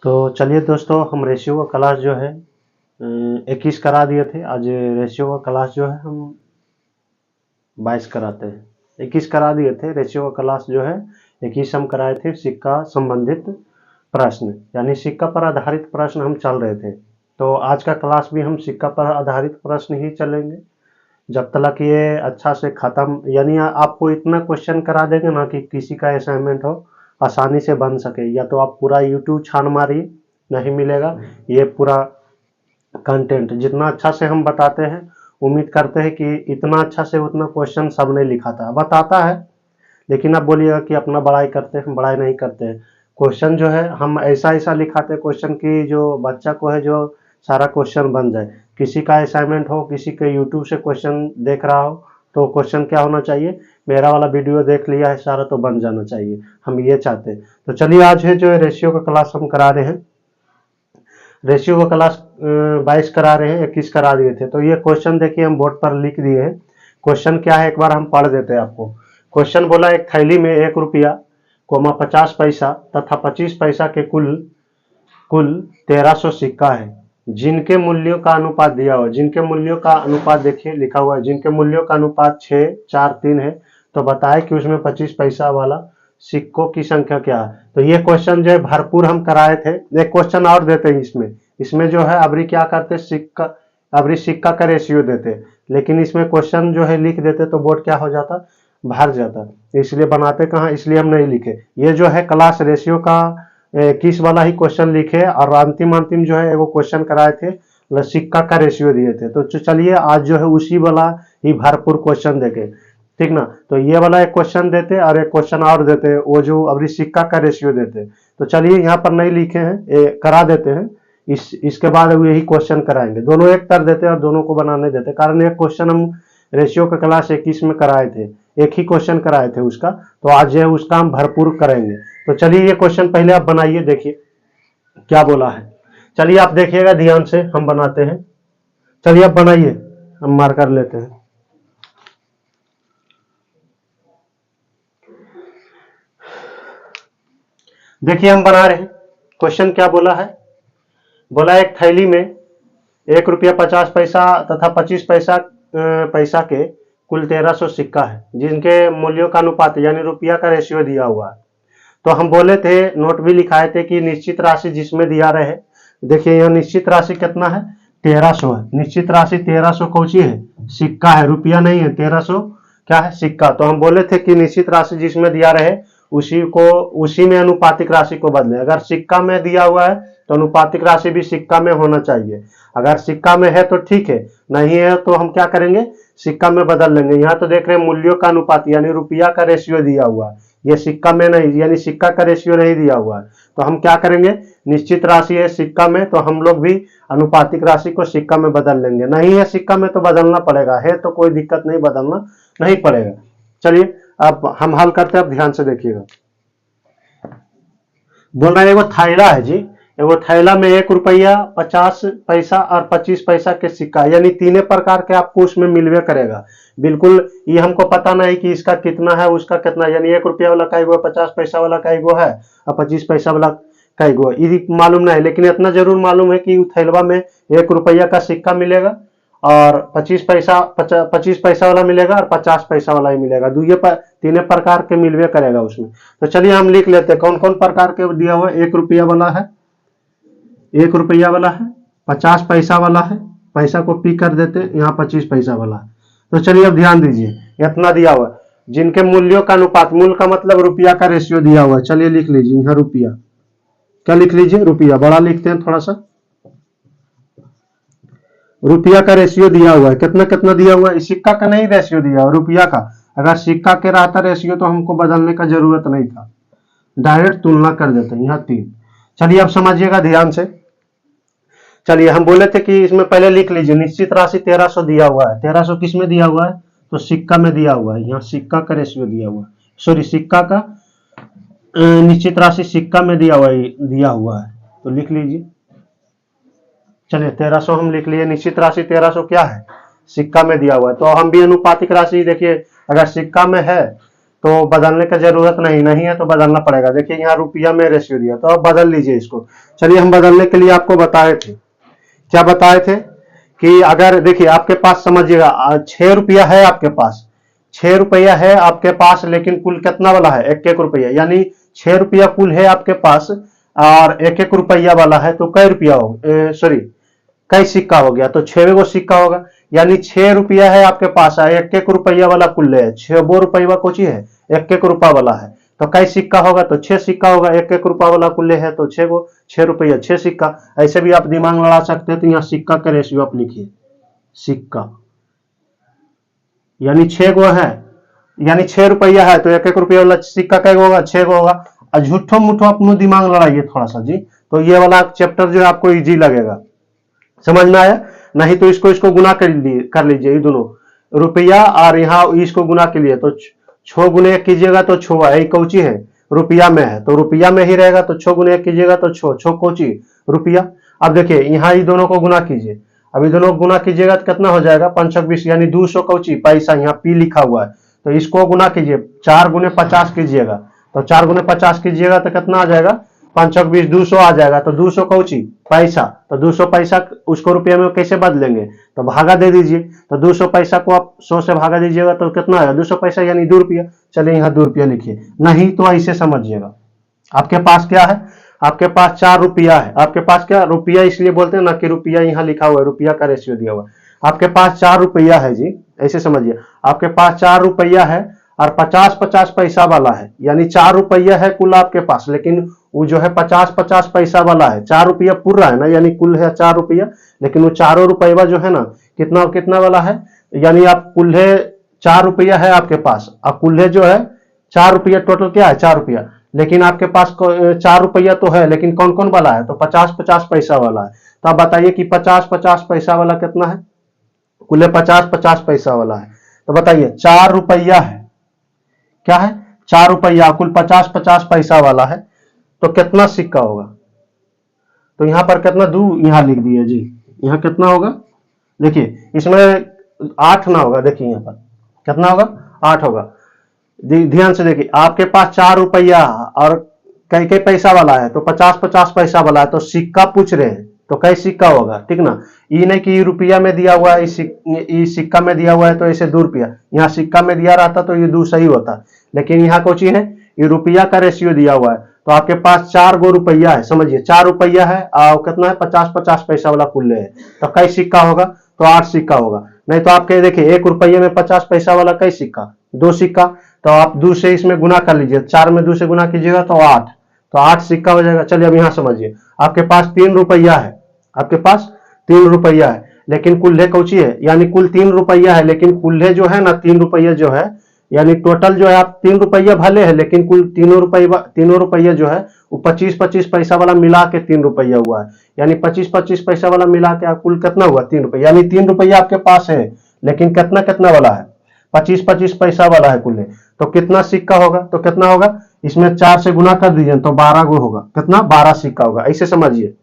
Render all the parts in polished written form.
तो चलिए दोस्तों, हम रेशियो का क्लास जो है 21 करा दिए थे। आज रेशियो का क्लास जो है हम 22 कराते हैं। 21 करा दिए थे रेशियो का क्लास जो है 21 हम कराए थे। सिक्का संबंधित प्रश्न यानी सिक्का पर आधारित प्रश्न हम चल रहे थे। तो आज का क्लास भी हम सिक्का पर आधारित प्रश्न ही चलेंगे जब तक ये अच्छा से खत्म, यानी आपको इतना क्वेश्चन करा देंगे ना कि किसी का असाइनमेंट हो आसानी से बन सके। या तो आप पूरा यूट्यूब छान मारिए, नहीं मिलेगा ये पूरा कंटेंट। जितना अच्छा से हम बताते हैं, उम्मीद करते हैं कि इतना अच्छा से उतना क्वेश्चन सब ने लिखा था, बताता है। लेकिन आप बोलिएगा कि अपना बड़ाई करते हैं, हम बड़ाई नहीं करते हैं। क्वेश्चन जो है हम ऐसा ऐसा लिखाते हैं क्वेश्चन की जो बच्चा को है जो सारा क्वेश्चन बन जाए। किसी का असाइनमेंट हो, किसी के यूट्यूब से क्वेश्चन देख रहा हो, तो क्वेश्चन क्या होना चाहिए, मेरा वाला वीडियो देख लिया है सारा तो बन जाना चाहिए, हम ये चाहते हैं। तो चलिए आज है जो रेशियो का क्लास हम करा रहे हैं। रेशियो का क्लास 22 करा रहे हैं, 21 करा दिए थे। तो ये क्वेश्चन देखिए हम बोर्ड पर लिख दिए हैं। क्वेश्चन क्या है एक बार हम पढ़ देते हैं आपको। क्वेश्चन बोला, एक थैली में 1 रुपया, 50 पैसा तथा 25 पैसा के कुल कुल 1300 सिक्का है, जिनके मूल्यों का अनुपात दिया हुआ है। जिनके मूल्यों का अनुपात देखिए लिखा हुआ है, जिनके मूल्यों का अनुपात 6, 4, 3 है। तो बताए कि उसमें 25 पैसा वाला सिक्कों की संख्या क्या है। तो ये क्वेश्चन जो है भरपूर हम कराए थे। एक क्वेश्चन और देते हैं इसमें। इसमें जो है अबरी क्या करते, सिक्का अबरी सिक्का का रेशियो देते, लेकिन इसमें क्वेश्चन जो है लिख देते तो बोर्ड क्या हो जाता, भर जाता। इसलिए बनाते कहाँ, इसलिए हम नहीं लिखे। ये जो है क्लास रेशियो का 21 वाला ही क्वेश्चन लिखे, और अंतिम अंतिम जो है वो क्वेश्चन कराए थे, सिक्का का रेशियो दिए थे। तो चलिए आज जो है उसी वाला ही भरपूर क्वेश्चन देखे, ठीक ना। तो ये वाला एक क्वेश्चन देते और एक क्वेश्चन और देते, वो जो अभी सिक्का का रेशियो देते। तो चलिए यहाँ पर नहीं लिखे हैं, करा देते हैं। इसके बाद यही क्वेश्चन कराएंगे, दोनों एक कर देते और दोनों को बनाने देते। कारण एक क्वेश्चन हम रेशियो का क्लास 21 में कराए थे, एक ही क्वेश्चन कराए थे उसका। तो आज जो है उसका हम भरपूर करेंगे। तो चलिए ये क्वेश्चन पहले आप बनाइए, देखिए क्या बोला है। चलिए आप देखिएगा ध्यान से, हम बनाते हैं। चलिए आप बनाइए, हम मार कर लेते हैं। देखिए हम बना रहे हैं। क्वेश्चन क्या बोला है, बोला एक थैली में 1 रुपया 50 पैसा तथा 25 पैसा के कुल 1300 सिक्का है, जिनके मूल्यों का अनुपात यानी रुपया का रेशियो दिया हुआ है। तो हम बोले थे, नोट भी लिखाए थे कि निश्चित राशि जिसमें दिया रहे। देखिए यहाँ निश्चित राशि कितना है, 1300 है। निश्चित राशि 1300 कौन सी है, सिक्का है, रुपया नहीं है। 1300 क्या है, सिक्का। तो हम बोले थे कि निश्चित राशि जिसमें दिया रहे उसी में अनुपातिक राशि को बदले। अगर सिक्का में दिया हुआ है तो अनुपातिक राशि भी सिक्का में होना चाहिए। अगर सिक्का में है तो ठीक है, नहीं है तो हम क्या करेंगे, सिक्का में बदल लेंगे। यहाँ तो देख रहे हैं मूल्यों का अनुपात यानी रुपया का रेशियो दिया हुआ है, ये सिक्का में नहीं, यानी सिक्का का रेशियो नहीं दिया हुआ है। तो हम क्या करेंगे, निश्चित राशि है सिक्का में तो हम लोग भी अनुपातिक राशि को सिक्का में बदल लेंगे। नहीं है सिक्का में तो बदलना पड़ेगा, है तो कोई दिक्कत नहीं, बदलना नहीं पड़ेगा। चलिए अब हम हल करते हैं, अब ध्यान से देखिएगा। बोल रहा है एगो थैला है जी, एगो थैला में 1 रुपया 50 पैसा और 25 पैसा के सिक्का, यानी तीनों प्रकार के आपको उसमें मिलवे करेगा। बिल्कुल ये हमको पता नहीं कि इसका कितना है उसका कितना, यानी 1 रुपया वाला का 50 पैसा वाला का है और 25 पैसा वाला का ये मालूम नहीं। लेकिन इतना जरूर मालूम है कि थैलवा में 1 रुपया का सिक्का मिलेगा और 25 पैसा वाला मिलेगा और 50 पैसा वाला ही मिलेगा। तीनों प्रकार के मिलवे करेगा उसमें। तो चलिए हम लिख लेते हैं कौन कौन प्रकार के दिया हुआ है। 1 रुपया वाला है, 1 रुपया वाला है, 50 पैसा वाला है, पैसा को पी कर देते, यहाँ 25 पैसा वाला है। तो चलिए अब ध्यान दीजिए, इतना दिया हुआ है, जिनके मूल्यों का अनुपात, मूल का मतलब रुपया का रेशियो दिया हुआ है। चलिए लिख लीजिए यहाँ रुपया, क्या लिख लीजिए, रुपया बड़ा लिखते हैं थोड़ा सा। रुपया का रेशियो दिया हुआ है, कितना कितना दिया हुआ है, सिक्का का नहीं रेशियो दिया हुआ, रुपया का। अगर सिक्का के रहता रेशियो तो हमको बदलने का जरूरत नहीं था, डायरेक्ट तुलना कर देते हैं। यहाँ 3। चलिए अब समझिएगा ध्यान से। चलिए हम बोले थे कि इसमें पहले लिख लीजिए, निश्चित राशि 1300 दिया हुआ है। 1300 किस में दिया हुआ है, तो सिक्का में दिया हुआ है। यहाँ सिक्का का रेशियो दिया हुआ है, सॉरी सिक्का का निश्चित राशि सिक्का में दिया हुआ है। तो लिख लीजिए, चलिए 1300 हम लिख लिए। निश्चित राशि 1300 क्या है, सिक्का में दिया हुआ है। तो हम भी अनुपातिक राशि देखिए, अगर सिक्का में है तो बदलने का जरूरत नहीं है तो बदलना पड़ेगा। देखिए यहाँ रुपया में रेशियो दिया, तो अब बदल लीजिए इसको। चलिए हम बदलने के लिए आपको बताए थे, क्या बताए थे कि अगर देखिए आपके पास समझिएगा 6 रुपया है आपके पास, 6 रुपया है आपके पास, लेकिन कुल कितना वाला है, 1-1 रुपया, यानी 6 रुपया कुल है आपके पास और 1-1 रुपया वाला है, तो कई रुपया हो, सॉरी कई सिक्का हो गया, तो 6 सिक्का होगा। यानी 6 रुपया है आपके पास, 1-1 रुपया वाला कुल है, 6 रुपया कुछ ही है, 1-1 रुपया वाला है, तो कई सिक्का होगा, तो 6 सिक्का होगा। 1-1 रुपया वाला कुल है तो 6 रुपया 6 सिक्का। ऐसे भी आप दिमाग लड़ा सकते हैं, तो यहाँ सिक्का का रेशियो आप लिखिए, सिक्का यानी 6 है, यानी 6 रुपया है तो 1-1 रुपया वाला सिक्का कै होगा, 6 होगा। और झूठो मूठो अपनो दिमाग लड़ाइए थोड़ा सा जी, तो ये वाला चैप्टर जो है आपको इजी लगेगा। समझ में आया? नहीं तो इसको गुना कर लीजिए, ये दोनों रुपया और यहाँ इसको गुना के लिए, तो 6 गुने 1 कीजिएगा तो 6 है, कौची है, रुपया में है तो रुपया में ही रहेगा, तो 6 गुने 1 कीजिएगा तो 6 कौची, रुपया। अब देखिए यहाँ ये दोनों को गुना कीजिए, अब ये दोनों को गुना कीजिएगा तो कितना हो जाएगा, 5-20 यानी 200 कौची पैसा, यहाँ पी लिखा हुआ है, तो इसको गुना कीजिए, 4 गुने 50 कीजिएगा, तो 4 गुने 50 कीजिएगा तो कितना आ जाएगा, 5-20 200 आ जाएगा, तो 200 कौची पैसा, तो 200 पैसा उसको रुपये में कैसे बदलेंगे, तो भागा दे दीजिए, तो 200 पैसा को आप 100 से भागा दीजिएगा तो कितना आएगा, 200 पैसा यानी 2 रुपया। चलिए यहाँ 2 रुपया लिखिए, नहीं तो ऐसे समझिएगा, आपके पास क्या है, आपके पास 4 रुपया है, आपके पास क्या रुपया इसलिए बोलते हैं ना कि रुपया यहाँ लिखा हुआ है, रुपया का रेशियो दिया हुआ है, आपके पास 4 रुपया है जी, ऐसे समझिए, आपके पास 4 रुपया है और 50-50 पैसा वाला है, यानी 4 रुपया है कुल आपके पास, लेकिन वो जो है 50-50 पैसा वाला है, 4 रुपया पूरा है ना, यानी कुल है 4 रुपया, लेकिन वो 4 रुपया जो है ना कितना कितना वाला है, यानी आप कुल है 4 रुपया है आपके पास, अब कुल है जो है 4 रुपया, टोटल क्या है 4 रुपया, लेकिन आपके पास 4 रुपया तो है, लेकिन कौन कौन वाला है, तो 50-50 पैसा वाला है। तो आप बताइए कि 50-50 पैसा वाला कितना है, कुल 50-50 पैसा वाला है, तो बताइए 4 रुपया है, क्या है 4 रुपया, कुल 50-50 पैसा वाला है, तो कितना सिक्का होगा, तो यहां पर कितना दू यहां लिख दिया जी, यहां कितना होगा, देखिए इसमें 8 ना होगा, देखिए यहां पर कितना होगा, 8 होगा। ध्यान से देखिए, आपके पास 4 रुपया और कई कई पैसा वाला है, तो 50-50 पैसा वाला है, तो सिक्का पूछ रहे हैं, तो कई सिक्का होगा, ठीक ना, ये नहीं कि रुपया में दिया हुआ है, सिक्का में दिया हुआ है तो ऐसे 2 रुपया, यहाँ सिक्का में दिया रहता तो ये 2 सही होता, लेकिन यहाँ कुछ है, ये रुपया का रेशियो दिया हुआ है, तो आपके पास 4 गो रुपया है, समझिए 4 रुपया है और कितना है 50-50 पैसा वाला कुल है, तो कई सिक्का होगा, तो 8 सिक्का होगा। नहीं तो आपके देखिए 1 रुपये में 50 पैसा वाला कई सिक्का, 2 सिक्का, तो आप 2 से इसमें गुना कर लीजिए, 4 में 2 से गुना कीजिएगा तो 8, तो 8 सिक्का हो जाएगा। चलिए अब यहाँ समझिए, आपके पास 3 रुपया है, आपके पास 3 रुपया है, लेकिन कुल्हे कौची है, यानी कुल 3 रुपया है, लेकिन कुल्हे जो है ना 3 रुपया जो है, यानी टोटल जो है आप 3 रुपया भले है, लेकिन कुल तीनों रुपया जो है वो 25-25 पैसा वाला मिला के 3 रुपया हुआ है, यानी 25-25 पैसा वाला मिला के कुल कितना हुआ 3 रुपया, यानी 3 रुपया आपके पास है, लेकिन कितना कितना वाला है 25-25 पैसा वाला है कुल है, तो कितना सिक्का होगा, तो कितना होगा, इसमें 4 से गुना कर दीजिए तो 12 गो होगा, कितना 12 सिक्का होगा। ऐसे समझिए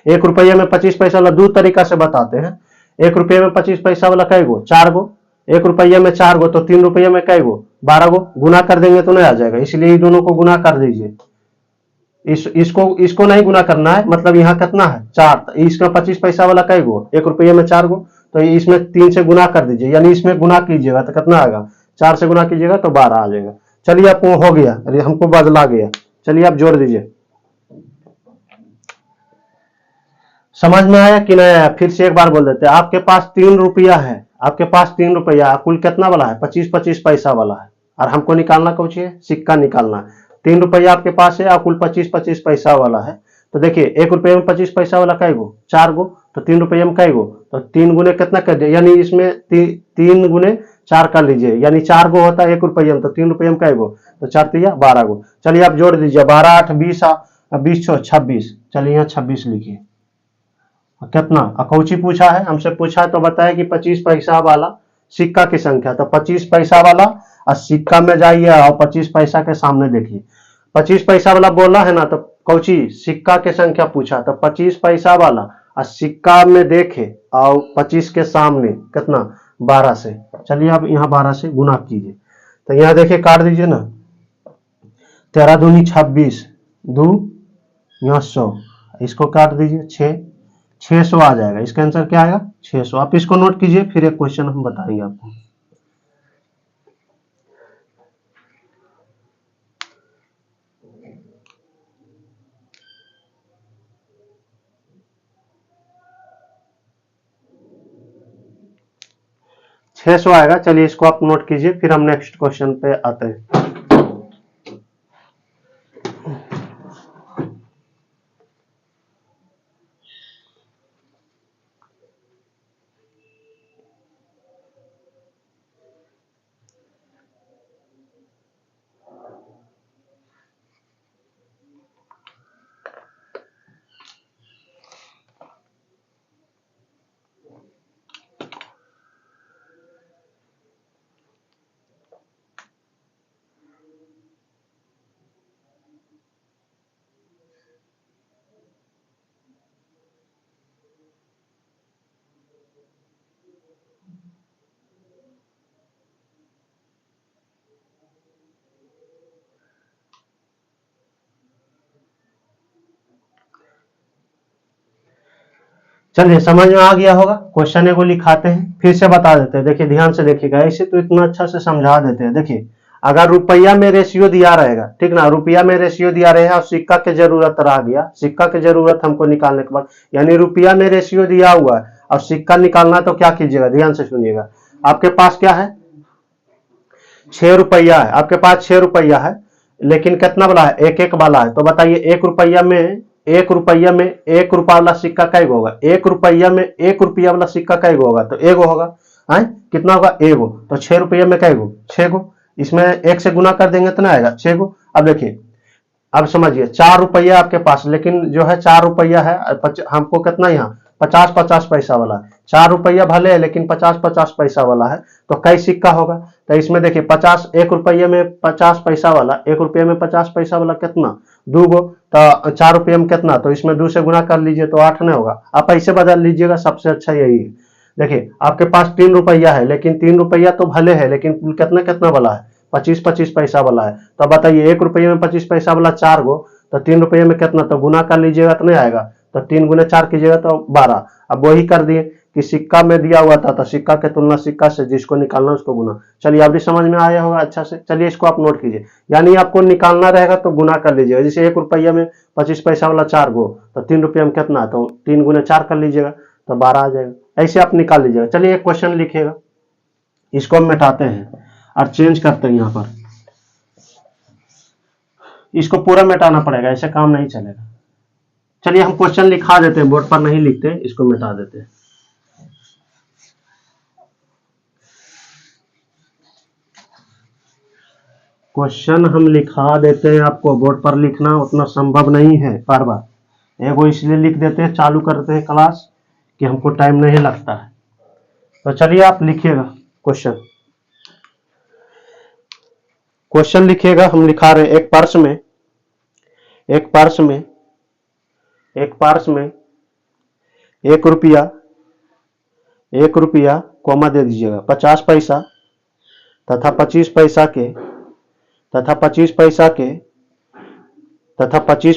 1 रुपये में 25 पैसा वाला 2 तरीका से बताते हैं, 1 रुपये में 25 पैसा वाला कै गो 4 गो, 1 रुपये में 4 गो, तो 3 रुपये में कै गो 12 गो, गुना कर देंगे तो नहीं आ जाएगा, इसलिए दोनों को गुना कर दीजिए, इसको नहीं गुना करना है, मतलब यहाँ कितना है 4, इसका 25 पैसा वाला कै गो 1 रुपये में 4 गो, तो इसमें 3 से गुना कर दीजिए, यानी इसमें गुना कीजिएगा तो कितना आएगा 4 से गुना कीजिएगा तो 12 आ जाएगा। चलिए आपको हो गया, अरे हमको बदला गया, चलिए आप जोड़ दीजिए, समझ में आया कि नहीं आया, फिर से एक बार बोल देते हैं, आपके पास 3 रुपया है, आपके पास 3 रुपया, कुल कितना वाला है 25-25 पैसा वाला है, और हमको निकालना कुछ है सिक्का निकालना है, 3 रुपया आपके पास है और कुल 25-25 पैसा वाला है, तो देखिए 1 रुपये में 25 पैसा वाला कै गो 4 गो, तो 3 रुपये में कै गो, तो 3 गुने कितना कर दिया, यानी इसमें 3 गुने 4 कर लीजिए, यानी 4 गो होता है 1 रुपये में, तो 3 रुपये में कै गो, तो 4 3 12 गो। चलिए आप जोड़ दीजिए, 12 8 20 20 26, चलिए यहाँ 26 लिखिए, कितना कौची पूछा है हमसे, पूछा तो बताया कि 25 पैसा वाला सिक्का की संख्या, तो 25 पैसा वाला और सिक्का में जाइए और 25 पैसा के सामने देखिए, 25 पैसा वाला बोला है ना, तो कौची सिक्का की संख्या पूछा, तो 25 पैसा वाला और सिक्का में देखे और 25 के सामने कितना 12 से, चलिए अब यहाँ 12 से गुना कीजिए, तो यहाँ देखिए काट दीजिए ना, 13 दूनी 26, 2 यहाँ 100, इसको काट दीजिए 600 आ जाएगा। इसका आंसर क्या आएगा? 600। आप इसको नोट कीजिए, फिर एक क्वेश्चन हम बताएंगे आपको। छह सौ आएगा। चलिए इसको आप नोट कीजिए, फिर हम नेक्स्ट क्वेश्चन पे आते हैं। चलिए समझ में आ गया होगा। क्वेश्चन को लिखाते हैं, फिर से बता देते हैं। देखिए ध्यान से देखिएगा, ऐसे तो इतना अच्छा से समझा देते हैं। देखिए अगर रुपया में रेशियो दिया रहेगा, ठीक ना, रुपया में रेशियो दिया रहेगा और सिक्का की जरूरत रह गया, सिक्का की जरूरत हमको निकालने के बाद, यानी रुपया में रेशियो दिया हुआ है और सिक्का निकालना, तो क्या कीजिएगा, ध्यान से सुनिएगा। आपके पास क्या है? 6 रुपया है, आपके पास 6 रुपया है, लेकिन कितना वाला है? एक एक वाला है। तो बताइए एक रुपया में एक रुपया वाला सिक्का कैगो होगा? एक रुपया में एक रुपया वाला सिक्का कैगो होगा? तो एगो होगा। है कितना होगा? एगो। तो 6 रुपया में कैगो? 6 गो। इसमें एक से गुना कर देंगे तो ना आएगा 6 गो। अब देखिए, अब समझिए 4 रुपया आपके पास, लेकिन जो है 4 रुपया है, हमको कितना यहाँ 50-50 पैसा वाला है। 4 रुपया भले है लेकिन 50-50 पैसा वाला है, तो कई सिक्का होगा? तो इसमें देखिए 50, एक रुपये में 50 पैसा वाला, एक रुपये में 50 पैसा वाला कितना? 2 गो। तो 4 रुपये में कितना? तो इसमें 2 से गुना कर लीजिए तो 8 नहीं होगा। आप ऐसे बदल लीजिएगा, सबसे अच्छा यही है। देखिए आपके पास 3 रुपया है, लेकिन 3 रुपया तो भले है, लेकिन कितना कितना वाला है? 25-25 पैसा वाला है। तो बताइए एक रुपये में 25 पैसा वाला 4 गो, तो 3 रुपये में कितना? तो गुना कर लीजिएगा तो नहीं आएगा। तो 3 गुना 4 कीजिएगा तो 12। अब वही कर दिए कि सिक्का में दिया हुआ था, तो सिक्का के तुलना सिक्का से, जिसको निकालना उसको गुना। चलिए अभी समझ में आया होगा अच्छा से। चलिए इसको आप नोट कीजिए, यानी आपको निकालना रहेगा तो गुना कर लीजिएगा। जैसे एक रुपया में 25 पैसा वाला 4 गो, तो 3 रुपये में कितना? तो 3 गुना 4 कर लीजिएगा तो 12 आ जाएगा। ऐसे आप निकाल लीजिएगा। चलिए एक क्वेश्चन लिखिएगा, इसको हम मिटाते हैं और चेंज करते हैं। यहाँ पर इसको पूरा मिटाना पड़ेगा, ऐसे काम नहीं चलेगा। चलिए हम क्वेश्चन लिखा देते हैं, बोर्ड पर नहीं लिखते, इसको मिटा देते हैं। क्वेश्चन हम लिखा देते हैं, आपको बोर्ड पर लिखना उतना संभव नहीं है बार बार। एगो इसलिए लिख देते हैं, चालू करते हैं क्लास कि हमको टाइम नहीं लगता है। तो चलिए आप लिखिएगा क्वेश्चन। क्वेश्चन लिखिएगा, हम लिखा रहे हैं। एक पर्स में 1 रुपया कॉमा दे दीजिएगा, 50 पैसा तथा 25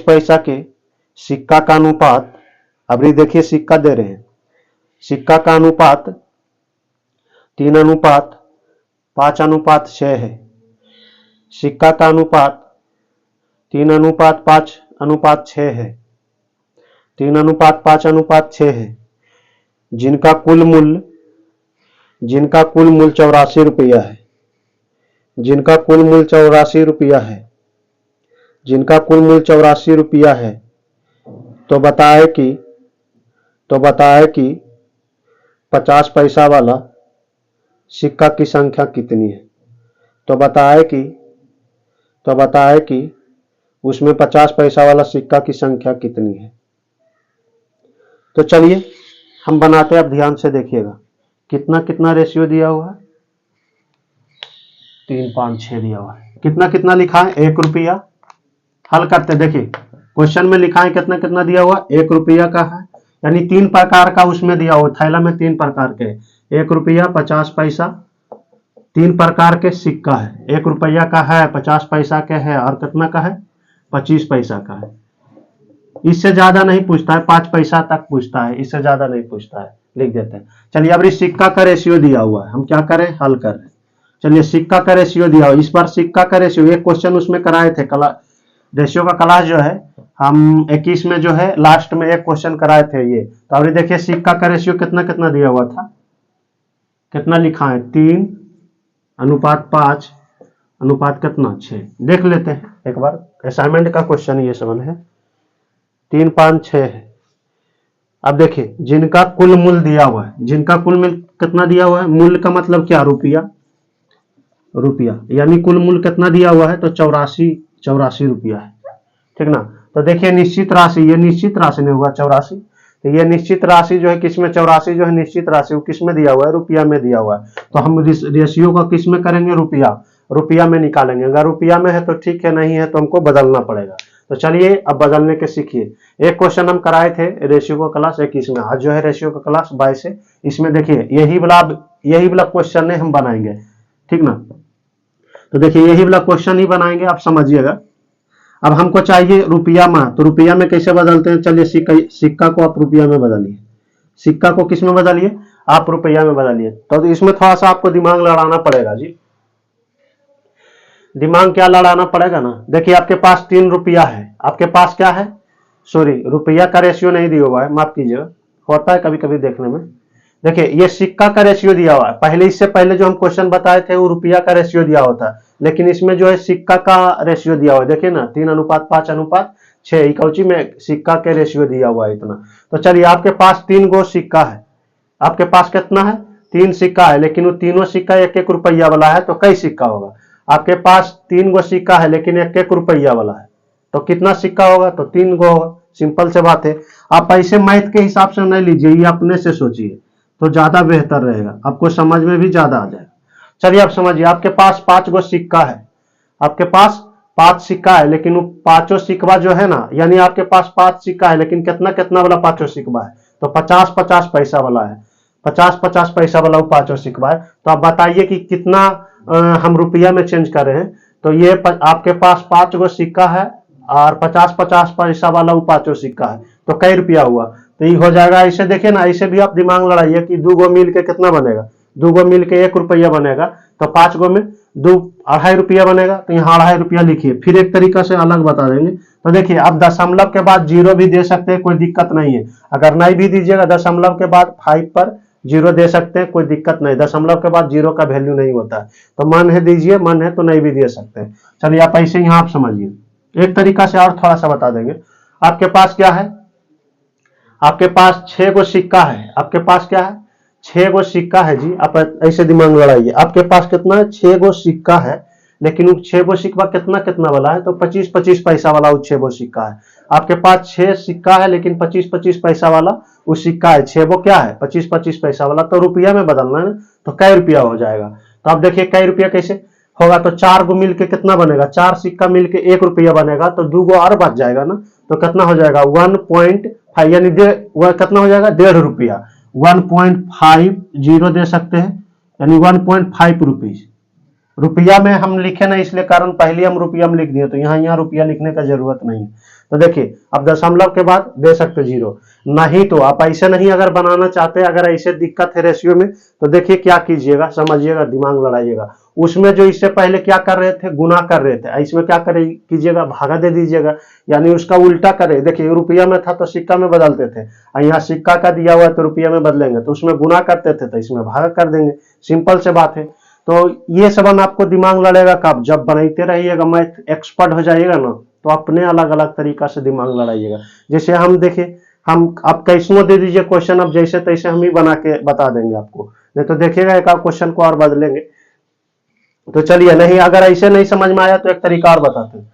पैसा के सिक्का का अनुपात। अभी देखिए सिक्का दे रहे हैं, सिक्का का अनुपात 3:5:6 है। सिक्का का अनुपात 3:5:6 है, 3:5:6 है, जिनका कुल मूल्य 84 रुपया है, जिनका कुल मूल्य 84 रुपया है, जिनका कुल मूल्य 84 रुपया है। तो बताए कि 50 पैसा वाला सिक्का की संख्या कितनी है। तो बताए कि उसमें 50 पैसा वाला सिक्का की संख्या कितनी है। तो चलिए हम बनाते हैं, आप ध्यान से देखिएगा। कितना कितना रेशियो दिया हुआ है? 3, 5, 6 दिया हुआ है। कितना कितना लिखा है? 1 रुपया। हल करते, देखिए क्वेश्चन में लिखा है कितना कितना दिया हुआ? 1 रुपया का है, यानी 3 प्रकार का उसमें दिया हुआ, थैला में 3 प्रकार के, 1 रुपया, 50 पैसा तीन प्रकार के सिक्का है, 1 रुपया का है, 50 पैसा का है और कितना का है, 25 पैसा का है। इससे ज्यादा नहीं पूछता है, 5 पैसा तक पूछता है, इससे ज्यादा नहीं पूछता है, लिख देते हैं। चलिए अब इस सिक्का का रेशियो दिया हुआ है, हम क्या करें, हल कर रहे हैं। चलिए सिक्का का रेशियो दिया हुआ, इस बार सिक्का का रेशियो एक क्वेश्चन उसमें कराए थे, रेशियो का क्लास जो है हम 21 में जो है लास्ट में एक क्वेश्चन कराए थे ये। तो अभी देखिए सिक्का का रेशियो कितना कितना दिया हुआ था, कितना लिखा है, 3:5 अनुपात कितना 6। देख लेते हैं एक बार, असाइनमेंट का क्वेश्चन ये समझ है, 3, 5, 6 है। अब देखिए जिनका कुल मूल्य दिया हुआ है, जिनका कुल मूल्य कितना दिया हुआ है, मूल्य का मतलब क्या, रुपया, रुपया यानी कुल मूल्य कितना दिया हुआ है, तो 84 रुपया है, ठीक ना। तो देखिए निश्चित राशि, ये निश्चित राशि नहीं होगा 84, तो ये निश्चित राशि जो है किसमें, 84 जो है निश्चित राशि वो किसमें दिया हुआ है, रुपया में दिया हुआ है। तो हम रेशियो का किसमें करेंगे, रुपया में निकालेंगे। अगर रुपया में है तो ठीक है, नहीं है तो हमको बदलना पड़ेगा। तो चलिए अब बदलने के सीखिए। एक क्वेश्चन हम कराए थे रेशियो का क्लास 21 में, आज जो है रेशियो का क्लास 22 है। इसमें देखिए यही वाला क्वेश्चन हम बनाएंगे, ठीक ना। तो देखिए यही वाला क्वेश्चन ही बनाएंगे, आप समझिएगा। अब हमको चाहिए रुपया में, तो रुपया में कैसे बदलते हैं, चलिए सिक्का को आप रुपया में बदलिए, सिक्का को किस में बदलिए, आप रुपया में बदलिए। तो इसमें थोड़ा सा आपको दिमाग लड़ाना पड़ेगा जी, दिमाग क्या लड़ाना पड़ेगा ना। देखिए आपके पास 3 रुपया है, आपके पास क्या है, सॉरी रुपया का रेशियो नहीं दिया हुआ है, माफ कीजिएगा, होता है कभी कभी देखने में। देखिए ये सिक्का का रेशियो दिया हुआ है, पहले इससे पहले जो हम क्वेश्चन बताए थे वो रुपया का रेशियो दिया होता है, लेकिन इसमें जो है सिक्का का रेशियो दिया हुआ है। देखिए ना 3:5:6 इकौची में सिक्का के रेशियो दिया हुआ है इतना। तो चलिए आपके पास 3 गो सिक्का है, आपके पास कितना है, 3 सिक्का है, लेकिन वो तीनों सिक्का 1-1 रुपया वाला है, तो कई सिक्का होगा। आपके पास 3 गो सिक्का है लेकिन 1-1 रुपया वाला है, तो कितना सिक्का होगा, तो 3 गो होगा। सिंपल से बात है, आप ऐसे मैथ के हिसाब से नहीं लीजिए, ये अपने से सोचिए तो ज्यादा बेहतर रहेगा, आपको समझ में भी ज्यादा आ जाएगा। चलिए आप समझिए, आपके पास 5 गो सिक्का है, आपके पास 5 सिक्का है, लेकिन वो पांचों सिक्का जो है ना, यानी आपके पास 5 सिक्का है लेकिन कितना कितना वाला पांचों सिक्का है, तो 50-50 पैसा वाला है, 50-50 पैसा वाला वो पांचों सिक्का है। तो आप बताइए कि कितना हम रुपया में चेंज कर रहे हैं। तो ये आपके पास 5 गो सिक्का है और 50-50 पैसा वाला वो पांचों सिक्का है, तो कई रुपया हुआ, तो ये हो जाएगा। ऐसे देखिए ना, ऐसे भी आप दिमाग लड़ाइए कि 2 गो मिल के कितना बनेगा, 2 गो मिल के 1 रुपया बनेगा, तो 5 गो में 2 2.5 रुपया बनेगा, तो यहाँ 2.5 रुपया लिखिए। फिर एक तरीका से अलग बता देंगे। तो देखिए आप दशमलव के बाद 0 भी दे सकते हैं, कोई दिक्कत नहीं है। अगर नहीं भी दीजिएगा, दशमलव के बाद 5 पर 0 दे सकते हैं, कोई दिक्कत नहीं, दशमलव के बाद 0 का वैल्यू नहीं होता है। तो मन है दीजिए, मन है तो नहीं भी दे सकते हैं। चलिए आप ऐसे यहाँ आप समझिए, एक तरीका से और थोड़ा सा बता देंगे। आपके पास क्या है, आपके पास 6 गो सिक्का है, आपके पास क्या है, 6 गो सिक्का है जी। आप ऐसे दिमाग लड़ाइए, आपके पास कितना है, 6 गो सिक्का है, लेकिन वो 6 गो सिक्का कितना कितना वाला है, तो 25-25 पैसा वाला वो 6 गो सिक्का है। आपके पास 6 सिक्का है लेकिन 25-25 पैसा वाला वो सिक्का है, 6 गो क्या है, 25-25 पैसा वाला। तो रुपया में बदलना है, तो कई रुपया हो जाएगा। तो आप देखिए कई रुपया कैसे होगा, तो 4 गो मिलके कितना बनेगा, 4 सिक्का मिलके 1 रुपया बनेगा, तो 2 गो और बच जाएगा ना, तो कितना हो जाएगा 1.5, यानी वह कितना हो जाएगा 1.5 रुपया, 1.50 दे सकते हैं, यानी 1.5 रुपीज। रुपया में हम लिखे ना इसलिए कारण पहले हम रुपया में लिख दिए, तो यहाँ रुपया लिखने का जरूरत नहीं है। तो देखिए अब दशमलव के बाद दे सकते 0, नहीं तो आप ऐसे नहीं अगर बनाना चाहते, अगर ऐसे दिक्कत है रेशियो में, तो देखिए क्या कीजिएगा, समझिएगा, दिमाग लड़ाइएगा। उसमें जो इससे पहले क्या कर रहे थे, गुना कर रहे थे, इसमें क्या करे कीजिएगा, भागा दे दीजिएगा, यानी उसका उल्टा करे। देखिए रुपया में था तो सिक्का में बदलते थे, यहाँ सिक्का का दिया हुआ है तो रुपया में बदलेंगे, तो उसमें गुना करते थे तो इसमें भागा कर देंगे, सिंपल से बात है। तो ये सब आपको दिमाग लड़ेगा कब, जब बनाते रहिएगा, मैथ एक्सपर्ट हो जाइएगा ना, तो अपने अलग अलग तरीका से दिमाग लड़ाइएगा। जैसे हम देखिए, हम आप कैसनो दे दीजिए क्वेश्चन, अब जैसे तैसे हम ही बना के बता देंगे आपको, नहीं तो देखिएगा एक क्वेश्चन को और बदलेंगे। तो चलिए, नहीं अगर ऐसे नहीं समझ में आया तो एक तरीका और बताते हैं।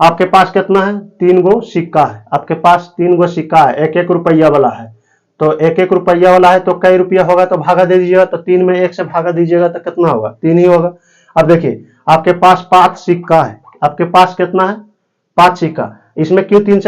आपके पास कितना है, 3 गो सिक्का है, आपके पास 3 गो सिक्का है, 1-1 रुपया वाला है, तो 1-1 रुपया वाला है, तो कई रुपया होगा, तो भागा दे दीजिएगा, तो 3 में 1 से भागा दीजिएगा तो कितना होगा, 3 ही होगा। अब देखिए आपके पास 5 सिक्का है, आपके पास कितना है, 5 सिक्का, इसमें क्यों 1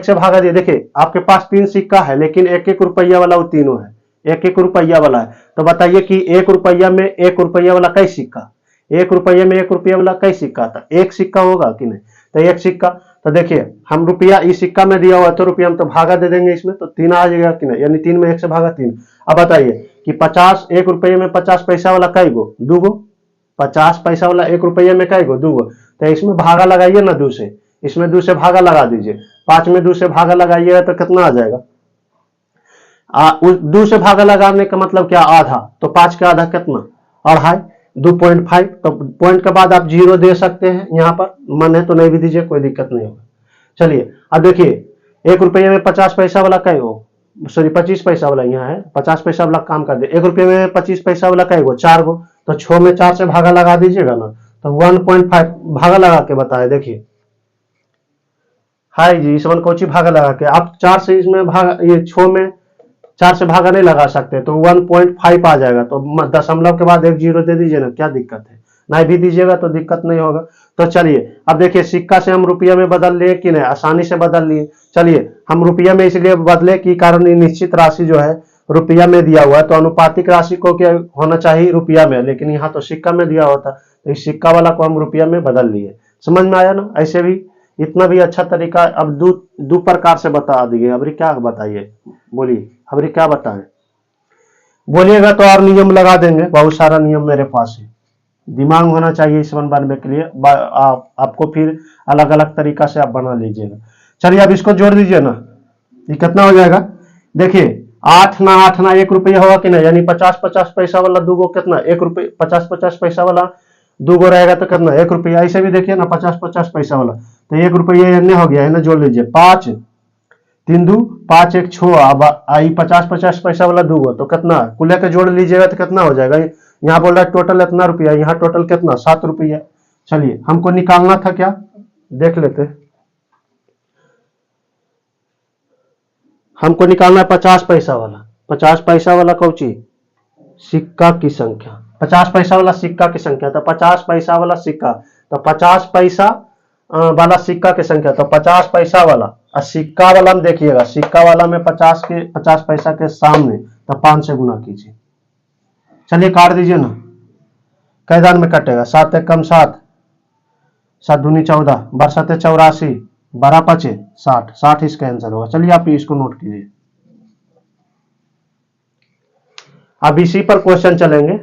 से भागा दिए, देखिए आपके पास 3 सिक्का है लेकिन 1-1 रुपया वाला वो तीनों है, एक एक रुपया वाला है। तो बताइए कि 1 रुपया में 1 रुपया वाला कई सिक्का, 1 रुपये में 1 रुपया वाला कई सिक्का था, एक सिक्का होगा कि नहीं, तो एक सिक्का। तो देखिए हम रुपया इस सिक्का में दिया हुआ है तो रुपया हम तो भागा दे देंगे इसमें, तो 3 आ जाएगा कि नहीं, यानी 3 में 1 से भागा 3। अब बताइए कि 50 1 रुपये में 50 पैसा वाला कई गो, 2 गो, 50 पैसा वाला 1 रुपये में कई गो, 2 गो। तो इसमें भागा लगाइए ना 2 से, इसमें 2 से भागा लगा दीजिए, 5 में 2 से भागा लगाइएगा तो कितना आ जाएगा, उस 2 से भागा लगाने का मतलब क्या, आधा। तो 5 का आधा कितना, 2.5, 2.5। तो पॉइंट के बाद आप 0 दे सकते हैं, यहाँ पर मन है तो नहीं भी दीजिए, कोई दिक्कत नहीं होगा। चलिए अब देखिए 1 रुपये में 50 पैसा वाला कई गो, सॉरी 25 पैसा वाला यहाँ है, 50 पैसा वाला काम कर दे। 1 रुपये में 25 पैसा वाला कई गो, 4 गो। तो 6 में 4 से भागा लगा दीजिएगा ना, तो 1.5 भागा लगा के बताए। देखिए हाय जी, इस वन कोची भागा लगा के आप 4 से इसमें भागा, ये 6 में 4 से भागा नहीं लगा सकते, तो 1.5 आ जाएगा। तो दशमलव के बाद एक 0 दे दीजिए ना, क्या दिक्कत है, नहीं भी दीजिएगा तो दिक्कत नहीं होगा। तो चलिए अब देखिए सिक्का से हम रुपया में बदल लिए कि नहीं, आसानी से बदल लिए। चलिए हम रुपया में इसलिए बदले कि कारण निश्चित राशि जो है रुपया में दिया हुआ है, तो अनुपातिक राशि को क्या होना चाहिए, रुपया में, लेकिन यहाँ तो सिक्का में दिया होता, तो इस सिक्का वाला को हम रुपया में बदल लिए। समझ में आया ना, ऐसे भी इतना भी अच्छा तरीका। अब दो प्रकार से बता दिए, अभी क्या बताइए, बोलिए अभी क्या बताएं, बोलिएगा तो और नियम लगा देंगे, बहुत सारा नियम मेरे पास है। दिमाग होना चाहिए इस वन बनने के लिए, आपको फिर अलग अलग तरीका से आप बना लीजिएगा। चलिए अब इसको जोड़ दीजिए ना, ये कितना हो जाएगा, देखिए 8 ना 8 ना 1 रुपया होगा कि नहीं, यानी 50-50 पैसा वाला 2 गो कितना, 1 रुपये, 50-50 पैसा वाला 2 गो रहेगा तो कितना, 1 रुपया। ऐसे भी देखिए ना 50-50 पैसा वाला, तो 1 रुपया इन्हें हो गया, इन्हें जोड़ लीजिए, 5 3 2 5 1 6। अब आई 50-50 पैसा वाला 2 गो, तो कितना कुल के जोड़ लीजिएगा तो कितना हो जाएगा, यहाँ बोल रहा है टोटल इतना रुपया, यहाँ टोटल कितना 7 रुपया। चलिए हमको निकालना था क्या, देख लेते, हमको निकालना है 50 पैसा वाला, 50 पैसा वाला कौची, सिक्का की संख्या, 50 पैसा वाला सिक्का की संख्या। तो 50 पैसा वाला सिक्का, तो 50 पैसा वाला सिक्का की संख्या, तो 50 पैसा वाला और सिक्का वाला में देखिएगा, सिक्का वाला में 50 पैसा के सामने तो 5 से गुना कीजिए। चलिए काट दीजिए ना, कैदान में कटेगा, 7 1 7, 7 दूनी 14, 12 7 84, 12 5 60, 60 इसका आंसर होगा। चलिए आप इसको नोट कीजिए। अब इसी पर क्वेश्चन चलेंगे,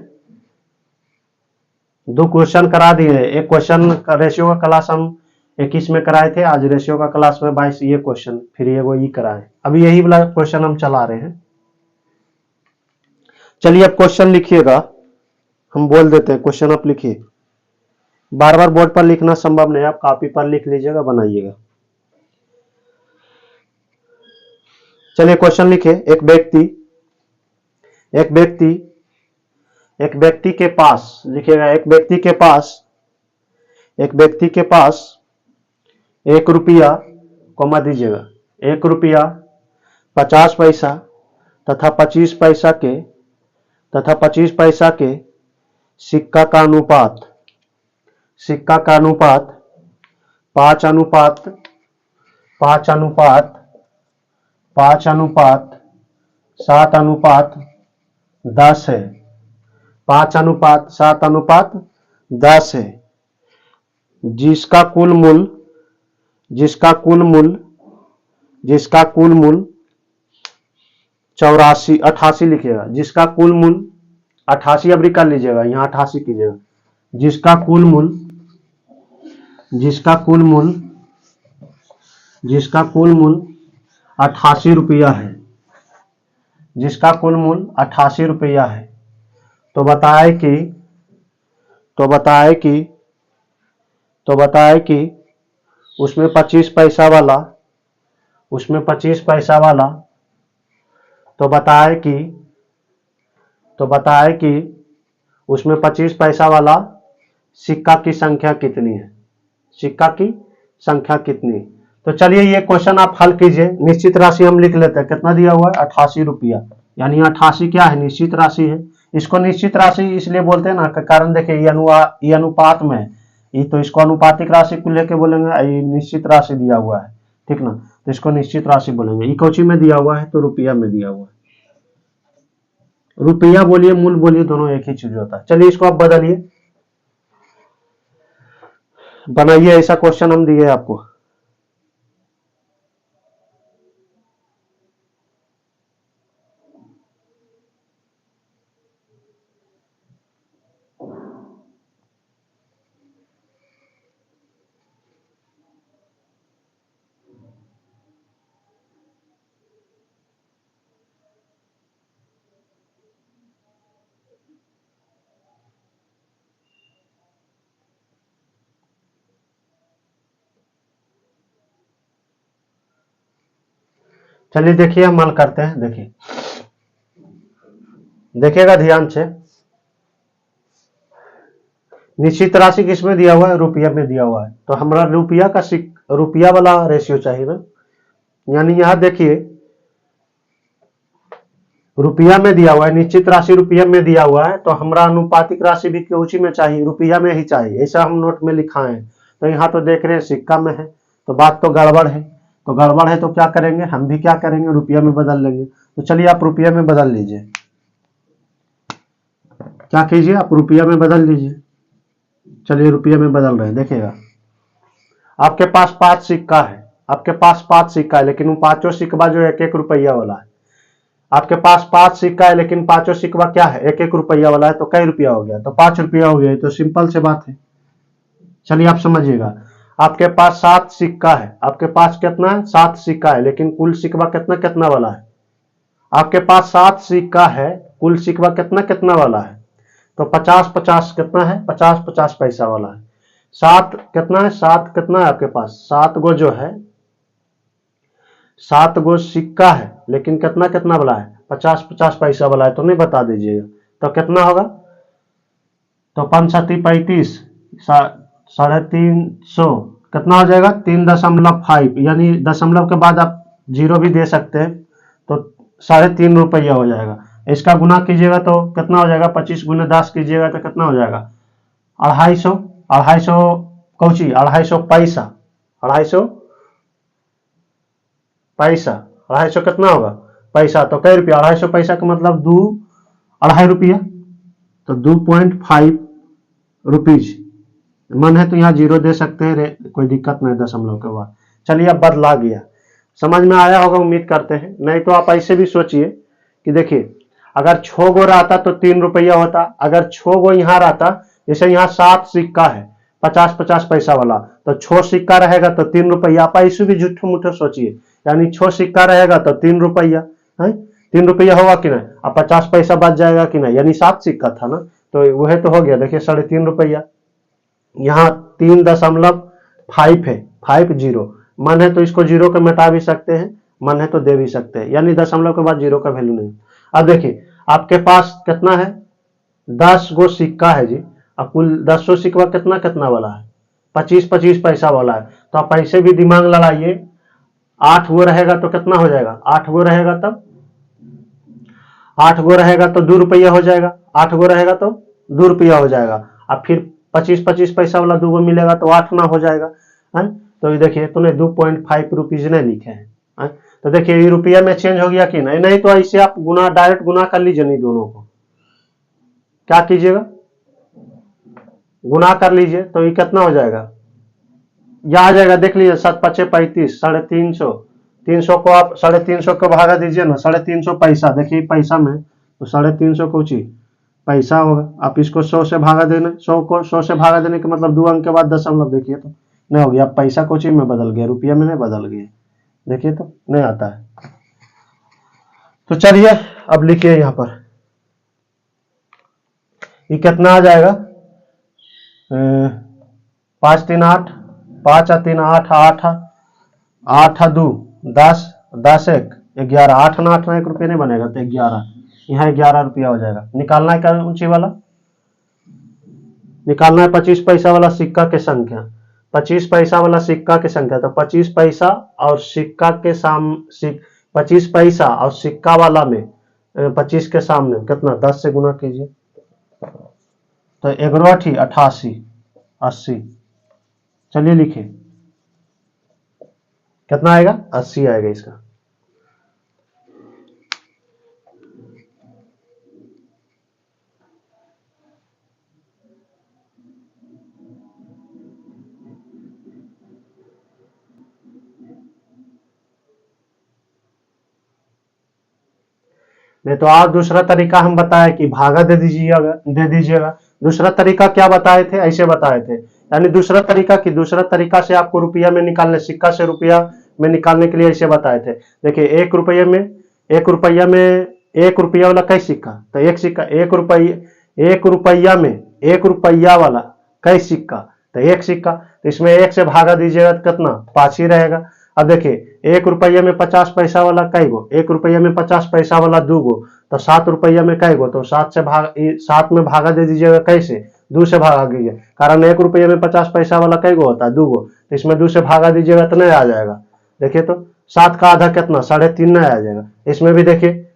2 क्वेश्चन करा दिए, एक क्वेश्चन रेशियो का क्लास हम 21 में कराए थे, आज रेशियो का क्लास में 22 ये क्वेश्चन, फिर ये वो कराए, अभी यही वाला क्वेश्चन हम चला रहे हैं। चलिए अब क्वेश्चन लिखिएगा, हम बोल देते हैं, क्वेश्चन आप लिखिए, बार बार बोर्ड पर लिखना संभव नहीं, आप कॉपी पर लिख लीजिएगा, बनाइएगा। चलिए क्वेश्चन लिखिए, एक व्यक्ति के पास लिखिएगा, एक व्यक्ति के पास 1 रुपया कॉमा दीजिएगा, 1 रुपया 50 पैसा तथा 25 पैसा के सिक्का का अनुपात 5 अनुपात 7 अनुपात 10 है, 5 अनुपात 7 अनुपात 10 है, जिसका कुल मूल 88 लिखिएगा, जिसका कुल मूल 88 अब कर लीजिएगा, यहाँ 88 कीजिएगा, जिसका कुल मूल 88 रुपया है, जिसका कुल मूल 88 रुपया है। तो बताए कि उसमें 25 पैसा वाला तो बताए कि उसमें 25 पैसा वाला सिक्का की संख्या कितनी है, तो चलिए ये क्वेश्चन आप हल कीजिए। निश्चित राशि हम लिख लेते हैं, कितना दिया हुआ है 88 रुपया, यानी 88 क्या है, निश्चित राशि है। इसको निश्चित राशि इसलिए बोलते हैं ना, कारण देखिए ये अनुपात में, ये तो इसको अनुपातिक राशि को लेके बोलेंगे, ये निश्चित राशि दिया हुआ है, ठीक ना, तो इसको निश्चित राशि बोलेंगे। ये कोची में दिया हुआ है तो रुपया में दिया हुआ है। रुपया बोलिए मूल बोलिए दोनों एक ही चीज होता है। चलिए इसको आप बदलिए, बनाइए, ऐसा क्वेश्चन हम दिए आपको। चलिए देखिए हम हल करते हैं। देखिए देखिएगा ध्यान से, निश्चित राशि किसमें दिया हुआ है, रुपया में दिया हुआ है, तो हमारा रुपया का रुपया वाला रेशियो चाहिए ना। यानी यहां देखिए रुपया में दिया हुआ है, निश्चित राशि रुपया में दिया हुआ है, तो हमारा अनुपातिक राशि भी उसी में चाहिए, रुपया में ही चाहिए, ऐसा हम नोट में लिखा है। तो यहाँ तो देख रहे हैं सिक्का में है, तो बात तो गड़बड़ है। तो गड़बड़ है तो क्या करेंगे, हम भी क्या करेंगे, रुपया में बदल लेंगे। तो चलिए आप रुपया में बदल लीजिए, क्या कीजिए, आप रुपया में बदल लीजिए। चलिए रुपये में बदल रहे हैं, देखिएगा आपके पास 5 सिक्का है, आपके पास 5 सिक्का है, लेकिन वो पांचों सिक्का जो 1-1 रुपया वाला है। आपके पास 5 सिक्का है, लेकिन पांचों सिक्का क्या है, 1-1 रुपया वाला है, तो कई रुपया हो गया, तो 5 रुपया हो गया। तो सिंपल से बात है। चलिए आप समझिएगा, आपके पास 7 सिक्का है, आपके पास कितना है, 7 सिक्का है, लेकिन कुल सिक्का कितना कितना वाला है। आपके पास 7 सिक्का है, कुल सिक्का कितना कितना वाला है, तो 50-50 कितना है, 50-50 पैसा वाला है। 7 कितना है, 7 कितना है आपके पास, 7 गो जो है, 7 गो सिक्का है, लेकिन कितना कितना वाला है, 50-50 पैसा वाला है। तो नहीं बता दीजिएगा, तो कितना होगा, तो 5-7-35, 350, कितना हो जाएगा, 3.5, यानी दशमलव के बाद आप जीरो भी दे सकते हैं, तो 3.5 रुपया हो जाएगा। इसका गुना कीजिएगा तो कितना हो जाएगा, 25 गुना 10 कीजिएगा तो कितना हो जाएगा, 250, 250 कौची, 250 पैसा, 250 पैसा, 250 कितना होगा पैसा, तो कई रुपया, 250 पैसा का मतलब 2.5 रुपया, तो 2.5 रुपीज। मन है तो यहाँ जीरो दे सकते हैं, कोई दिक्कत नहीं दशमलव के बाद। चलिए अब बदला गया, समझ में आया होगा उम्मीद करते हैं। नहीं तो आप ऐसे भी सोचिए कि देखिए अगर 6 गो रहता तो 3 रुपया होता, अगर 6 गो यहाँ रहता, जैसे यहाँ 7 सिक्का है 50-50 पैसा वाला, तो 6 सिक्का रहेगा तो 3 रुपया। आप ऐसे भी झूठे मूठे सोचिए, यानी 6 सिक्का रहेगा तो 3 रुपया है, 3 रुपया होगा कि नहीं, अब 50 पैसा बच जाएगा कि नहीं, यानी 7 सिक्का था ना, तो वह तो हो गया। देखिए 3.5 रुपया, यहाँ 3.5 है, 50। मन है तो इसको जीरो के मिटा भी सकते हैं, मन है तो दे भी सकते हैं, यानी दशमलव के बाद जीरो का वैल्यू नहीं। अब देखिए आपके पास कितना है, 10 गो सिक्का है जी, अब कुल 10 सिक्का कितना कितना वाला है, 25-25 पैसा वाला है। तो आप पैसे भी दिमाग लड़ाइए, 8 गो रहेगा तो कितना हो जाएगा, 8 गो रहेगा तब, 8 गो रहेगा तो 2 रुपया हो जाएगा, 8 गो रहेगा तो 2 रुपया हो जाएगा। अब फिर 25-25 पैसा वाला 2 गो मिलेगा तो 8 ना हो जाएगा है। तो ये देखिए तूने 2.5 रुपीज नहीं लिखे हैं, तो देखिए ये रुपया में चेंज हो गया कि नहीं, नहीं तो ऐसे आप गुना डायरेक्ट गुना कर लीजिए, नहीं दोनों को क्या कीजिएगा, गुना कर लीजिए, तो ये कितना हो जाएगा, यह आ जाएगा, देख लीजिए 7-5-35, 350, 300 को आप 350 को भागा दीजिए ना, 350 पैसा, देखिए पैसा में तो 350 कुछ ही पैसा होगा। आप इसको 100 से भागा देना, 100 को 100 से भागा देने का मतलब 2 अंक के बाद दशमलव, देखिए तो नहीं हो गया, पैसा कुछ ही में बदल गया, रुपया में नहीं बदल गया, देखिए तो नहीं आता है। तो चलिए अब लिखिए यहाँ पर, ये कितना आ जाएगा, 5-3-8, 5-3-8, 8, 8-2 10, 10-1 11, 8 ना 8 ना 1 रुपये नहीं बनेगा, तो 11, यहाँ 11 रुपया हो जाएगा। निकालना है क्या ऊंची वाला, निकालना है 25 पैसा वाला सिक्का की संख्या, 25 पैसा वाला सिक्का की संख्या, तो 25 पैसा और सिक्का के 25 पैसा और सिक्का वाला में 25 के सामने कितना, 10 से गुना कीजिए, तो 11 88, 80। चलिए लिखिए कितना आएगा, 80 आएगा इसका। नहीं तो आप दूसरा तरीका हम बताए कि भागा दे दीजिएगा। दूसरा तरीका क्या बताए थे, ऐसे बताए थे, यानी दूसरा तरीका कि दूसरा तरीका से आपको रुपया में निकालने, सिक्का से रुपया में निकालने के लिए ऐसे बताए थे। देखिए 1 रुपया वाला कई सिक्का, तो एक सिक्का 1 रुपया में 1 रुपया वाला कई सिक्का, तो एक सिक्का, तो इसमें 1 से भागा दीजिएगा तो कितना, 5 ही रहेगा। अब देखिए 1 रुपया में 50 पैसा वाला कई गो, 1 रुपया में 50 पैसा वाला 2 गो, तो 7 रुपया में कई गो, तो 7 में भागा दे दीजिएगा कैसे, 2 से भागा दीजिए, कारण 1 रुपया में 50 पैसा वाला कई गो होता है, 2 गो, तो इसमें 2 से भागा दीजिएगा तो नहीं आ जाएगा। देखिए तो 7 का आधा कितना, 3.5 नहीं आ जाएगा। इसमें भी देखिए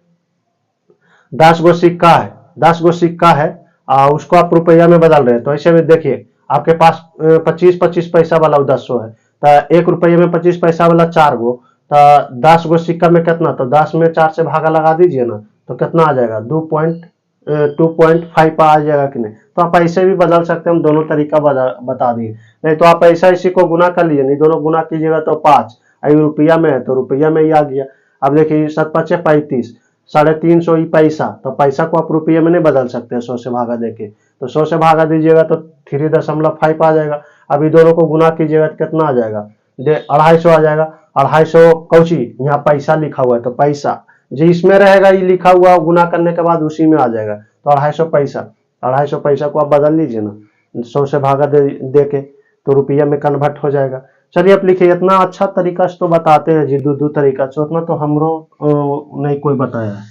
10 गो सिक्का है, 10 गो सिक्का है, उसको आप रुपया में बदल रहे हैं, तो ऐसे में देखिए आपके पास 25 पैसा वाला 10 है, तो 1 रुपये में 25 पैसा वाला 4 गो, तो 10 गो सिक्का में कितना, तो 10 में 4 से भागा लगा दीजिए ना, तो कितना आ जाएगा, 2.5 आ जाएगा कि नहीं। तो आप ऐसे भी बदल सकते हैं, हम दोनों तरीका बता दिए। नहीं तो आप ऐसा इसी को गुना कर लीजिए, नहीं दोनों गुना कीजिएगा तो 5, अभी रुपया में है तो रुपया में ही आ गया। अब देखिए 7 5 35, 350 ही पैसा, तो पैसा को आप रुपये में नहीं बदल सकते 100 से भागा देके, तो 100 से भागा दीजिएगा तो 3.5 आ जाएगा। अभी दोनों को गुना कीजिएगा तो कितना आ जाएगा, 250 आ जाएगा। 250 कौची, यहाँ पैसा लिखा हुआ है, तो पैसा जो इसमें रहेगा ये लिखा हुआ, गुना करने के बाद उसी में आ जाएगा, तो 250 पैसा, 250 पैसा को आप बदल लीजिए ना 100 से भागा दे के, तो रुपया में कन्वर्ट हो जाएगा। चलिए आप लिखिए, इतना अच्छा तरीका से तो बताते हैं जी, दो तरीका से, उतना तो हमरो नहीं कोई बताया है।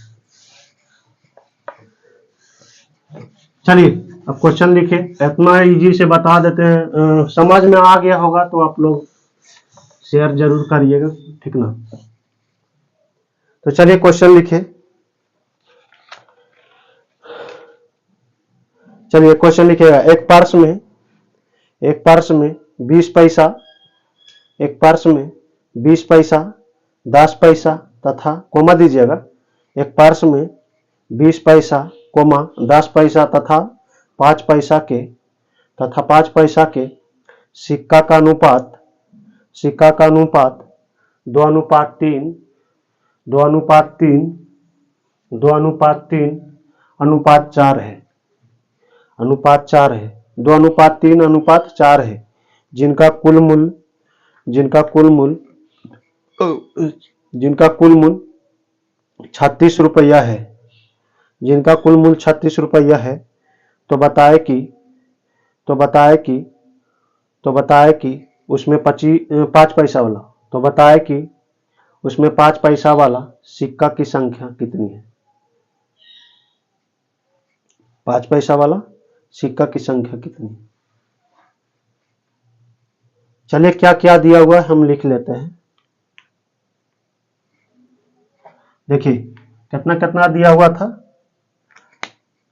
चलिए अब क्वेश्चन लिखिए, इतना इजी से बता देते हैं, समझ में आ गया होगा तो आप लोग शेयर जरूर करिएगा, ठीक ना। तो चलिए क्वेश्चन लिखिए, चलिए क्वेश्चन लिखिएगा, एक पर्स में 20 पैसा, एक पर्स में 20 पैसा, 10 पैसा तथा कोमा दीजिएगा, एक पर्स में 20 पैसा, 10 पैसा तथा 5 पैसा के सिक्का का अनुपात 2:3 अनुपात 4 है, 2:3 है, जिनका कुल मूल 36 रुपया है, जिनका कुल मूल 36 रुपया है, तो बताए कि उसमें 5 पैसा वाला, तो बताए कि उसमें 5 पैसा वाला सिक्का की संख्या कितनी है, 5 पैसा वाला सिक्का की संख्या कितनी है। चलिए क्या क्या दिया हुआ है हम लिख लेते हैं। देखिए कितना कितना दिया हुआ था,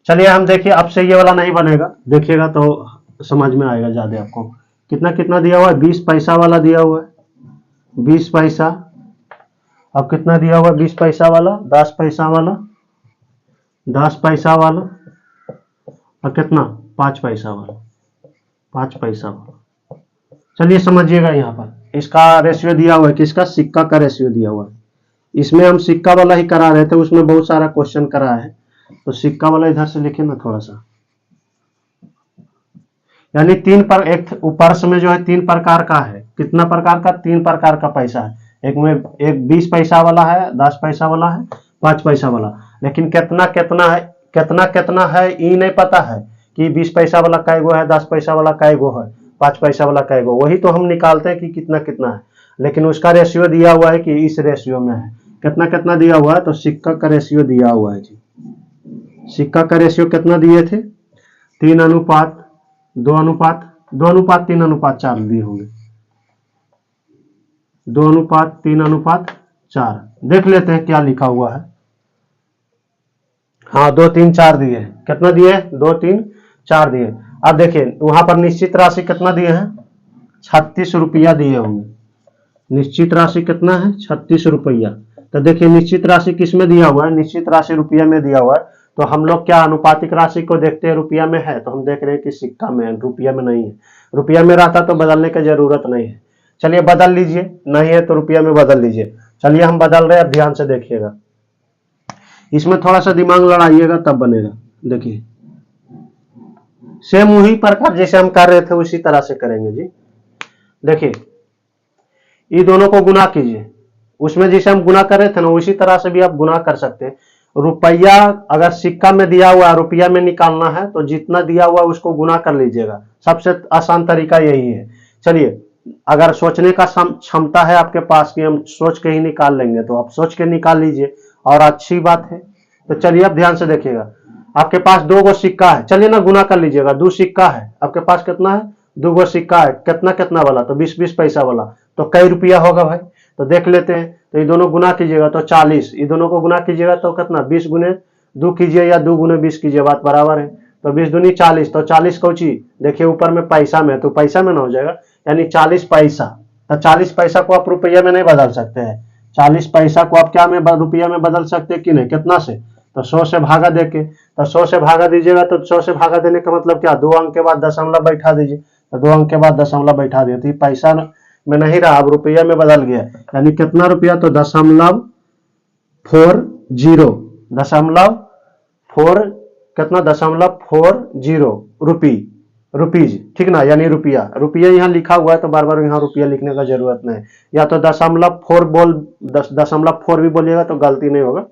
चलिए हम देखिए, अब से ये वाला नहीं बनेगा, देखिएगा तो समझ में आएगा ज्यादा आपको। कितना कितना दिया हुआ है, 20 पैसा वाला दिया हुआ है, 20 पैसा। अब कितना दिया हुआ है, 20 पैसा वाला, 10 पैसा वाला, 10 पैसा वाला, और कितना 5 पैसा वाला, 5 पैसा वाला। चलिए समझिएगा, यहाँ पर इसका रेशियो दिया हुआ है, किसका, सिक्का का रेशियो दिया हुआ है। इसमें हम सिक्का वाला ही करा रहे थे, उसमें बहुत सारा क्वेश्चन करा है, तो सिक्का वाला इधर से लिखे ना थोड़ा सा। यानी एक पर्स में जो है 3 प्रकार का है, कितना प्रकार का, 3 प्रकार का पैसा है। एक 20 पैसा वाला है, 10 पैसा वाला है, 5 पैसा वाला। लेकिन कितना कितना है ये नहीं पता है कि 20 पैसा वाला कै गो है, 10 पैसा वाला कै गो है, 5 पैसा वाला कै गो, वही तो हम निकालते हैं कि कितना कितना है। लेकिन उसका रेशियो दिया हुआ है कि इस रेशियो में है, कितना कितना दिया हुआ है, तो सिक्का का रेशियो दिया हुआ है जी। सिक्का का रेशियो कितना दिए थे, 3:2:3:4 दिए होंगे, 2:3:4। देख लेते हैं क्या लिखा हुआ है। हाँ 2 3 4 दिए, कितना दिए, 2 3 4 दिए। अब देखिए वहां पर निश्चित राशि कितना दिए हैं, 36 रुपया दिए होंगे। निश्चित राशि कितना है, 36 रुपया। तो देखिए निश्चित राशि किस में दिया हुआ है, निश्चित राशि रुपया में दिया हुआ है। तो हम लोग क्या अनुपातिक राशि को देखते हैं, रुपया में है तो हम देख रहे हैं कि सिक्का में है, रुपया में नहीं है। रुपया में रहता तो बदलने की जरूरत नहीं है। चलिए बदल लीजिए, नहीं है तो रुपया में बदल लीजिए। चलिए हम बदल रहे हैं, अब ध्यान से देखिएगा। इसमें थोड़ा सा दिमाग लड़ाइएगा तब बनेगा। देखिए सेम वही प्रकार जैसे हम कर रहे थे उसी तरह से करेंगे जी। देखिए ये दोनों को गुना कीजिए, उसमें जैसे हम गुना कर रहे थे ना उसी तरह से भी आप गुना कर सकते हैं। रुपया अगर सिक्का में दिया हुआ रुपया में निकालना है तो जितना दिया हुआ उसको गुना कर लीजिएगा, सबसे आसान तरीका यही है। चलिए अगर सोचने का क्षमता है आपके पास कि हम सोच के ही निकाल लेंगे तो आप सोच के निकाल लीजिए और अच्छी बात है। तो चलिए अब ध्यान से देखिएगा, आपके पास 2 गो सिक्का है, चलिए ना गुना कर लीजिएगा। 2 सिक्का है आपके पास, कितना है 2 गो सिक्का है, कितना कितना वाला तो 20-20 पैसा वाला, तो कई रुपया होगा भाई, तो देख लेते हैं। तो ये दोनों गुना कीजिएगा तो 40, ये दोनों को गुना कीजिएगा तो कितना 20 गुने 2 कीजिए या 2 गुने 20 कीजिए, बात बराबर है। तो 20 दूनी 40, तो 40 कौची देखिए ऊपर में पैसा में, तो पैसा में ना हो जाएगा, यानी 40 पैसा। तो 40 पैसा को आप रुपया में नहीं बदल सकते हैं, 40 पैसा को आप क्या में रुपया में बदल सकते हैं कि नहीं, कितना से, तो 100 से भागा देके, तो 100 से भागा दीजिएगा तो 100 से भागा देने का मतलब क्या, 2 अंक के बाद दशमलव बैठा दीजिए, तो 2 अंक के बाद दशमलव बैठा दिए, तो पैसा में नहीं रहा, अब रुपया में बदल गया, यानी कितना रुपया, तो 0.40 कितना 0.40 रुपीज, ठीक ना, यानी रुपया। रुपया यहाँ लिखा हुआ है तो बार बार यहाँ रुपया लिखने का जरूरत नहीं, या तो 0.4 भी बोलिएगा तो गलती नहीं होगा।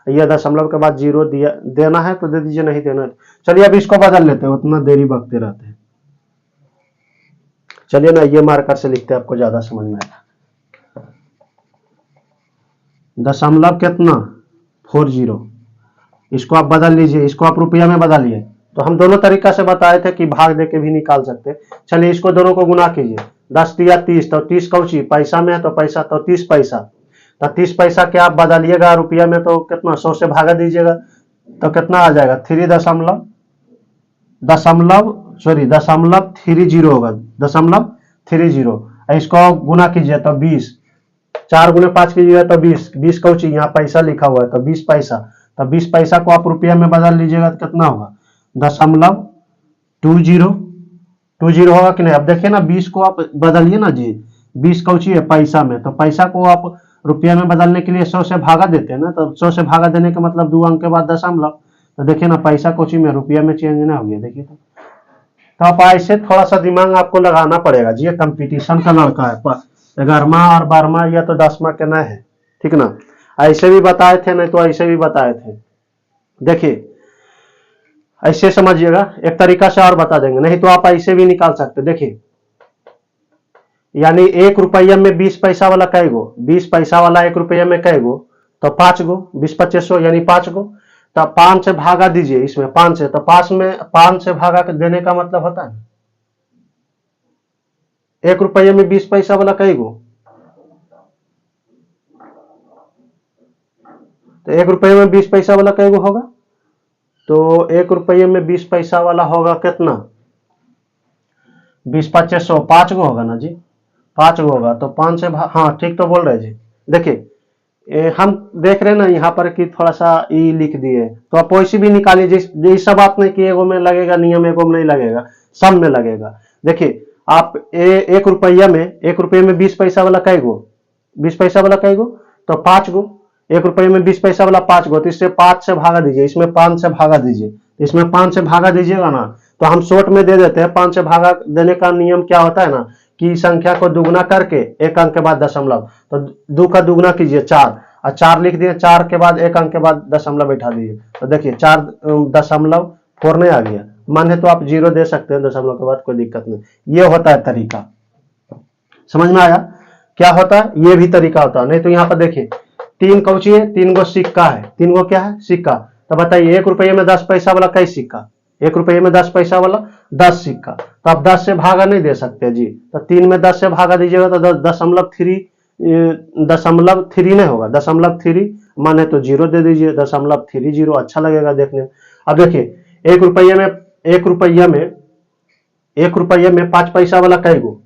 यह दशमलव के बाद 0 दिया देना है तो दे दीजिए, नहीं देना है। चलिए अब इसको बदल लेते हैं, उतना देरी बकते रहते हैं। चलिए ना ये मार्कर से लिखते हैं, आपको ज्यादा समझ में आएगा। दशमलव कितना 40, इसको आप बदल लीजिए, इसको आप रुपया में बदलिए। तो हम दोनों तरीका से बताए थे कि भाग देके भी निकाल सकते। चलिए इसको दोनों को गुना कीजिए, 10 दिया 30, तो 30 कौची पैसा में है तो पैसा, तो 30 पैसा, तो 30 पैसा क्या आप बदलिएगा रुपया में तो कितना 100 से भागा दीजिएगा तो कितना आ जाएगा 3.30 होगा, 0.30। इसको गुना कीजिए तो 20, 4 गुने 5 कीजिएगा तो 20 कौची यहाँ पैसा लिखा हुआ है तो 20 पैसा, तो 20 पैसा को आप रुपया में बदल लीजिएगा तो कितना होगा 0.20 होगा कि नहीं। अब देखिए ना 20 को आप बदलिए ना जी, 20 कौची है पैसा में, तो पैसा को आप रुपया में बदलने के लिए 100 से भागा देते हैं ना, तो 100 से भागा देने का मतलब 2 अंक के बाद दशमलव, तो देखिए ना पैसा कौची में रुपया में चेंज ना हो गया। देखिए तो आप ऐसे थोड़ा सा दिमाग आपको लगाना पड़ेगा जी, ये कंपटीशन का लड़का है, 11वां और 12वां या तो 10वां के ना है, ठीक ना। ऐसे भी बताए थे, नहीं तो ऐसे भी बताए थे। देखिए ऐसे समझिएगा, एक तरीका से और बता देंगे, नहीं तो आप ऐसे भी निकाल सकते। देखिए यानी 1 रुपया में 20 पैसा वाला कै गो, 20 पैसा वाला 1 रुपया में कै गो, तो 5 गो, 20-25 यानी 5 गो, तो 5 से भागा दीजिए इसमें 5 से, तो 5 से भागा देने का मतलब होता है 1 रुपया में 20 पैसा वाला कै गो, तो 1 रुपये में 20 पैसा वाला कै गो होगा, तो 1 रुपये में 20 पैसा वाला होगा कितना 20-25 5 गो होगा ना जी, 5 गो होगा, तो 5 से हाँ ठीक तो बोल रहे जी। देखिए हम देख रहे हैं ना यहाँ पर कि थोड़ा सा ई लिख दिए, तो आप वैसे भी निकालिए, जैसा बात नहीं कि एगो में लगेगा नियम, एगो में नहीं लगेगा, सब में लगेगा। देखिए आप 1 रुपया में 20 पैसा वाला कै गो, 20 पैसा वाला कै गो, तो 5 गो, 1 रुपये में 20 पैसा वाला 5 गो, तो इससे 5 से भागा दीजिए, इसमें 5 से भागा दीजिए, इसमें 5 से भागा दीजिएगा ना, तो हम शॉर्ट में दे देते हैं। 5 से भागा देने का नियम क्या होता है ना कि संख्या को दुगुना करके 1 अंक के बाद दशमलव, तो 2 का दुगुना कीजिए 4, और 4 लिख दिए, 4 के बाद 1 अंक के बाद दशमलव बैठा दीजिए, तो देखिए 4.4 नहीं आ गया, मान है तो आप 0 दे सकते हैं दशमलव के बाद, कोई दिक्कत नहीं। ये होता है तरीका, समझ में आया क्या होता है, ये भी तरीका होता है। नहीं तो यहाँ पर देखिए 3 कौची है, 3 गो सिक्का है, 3 गो क्या है सिक्का, तो बताइए 1 रुपये में 10 पैसा वाला कई सिक्का, 1 रुपये में 10 पैसा वाला 10 सिक्का, तो आप 10 से भागा नहीं दे सकते जी, तो 3 में 10 से भागा दीजिएगा तो 0.3 नहीं होगा, 0.3 माने तो 0 दे दीजिए, 0.30 अच्छा लगेगा देखने। अब देखिए 1 रुपये में 5 पैसा वाला कै गो,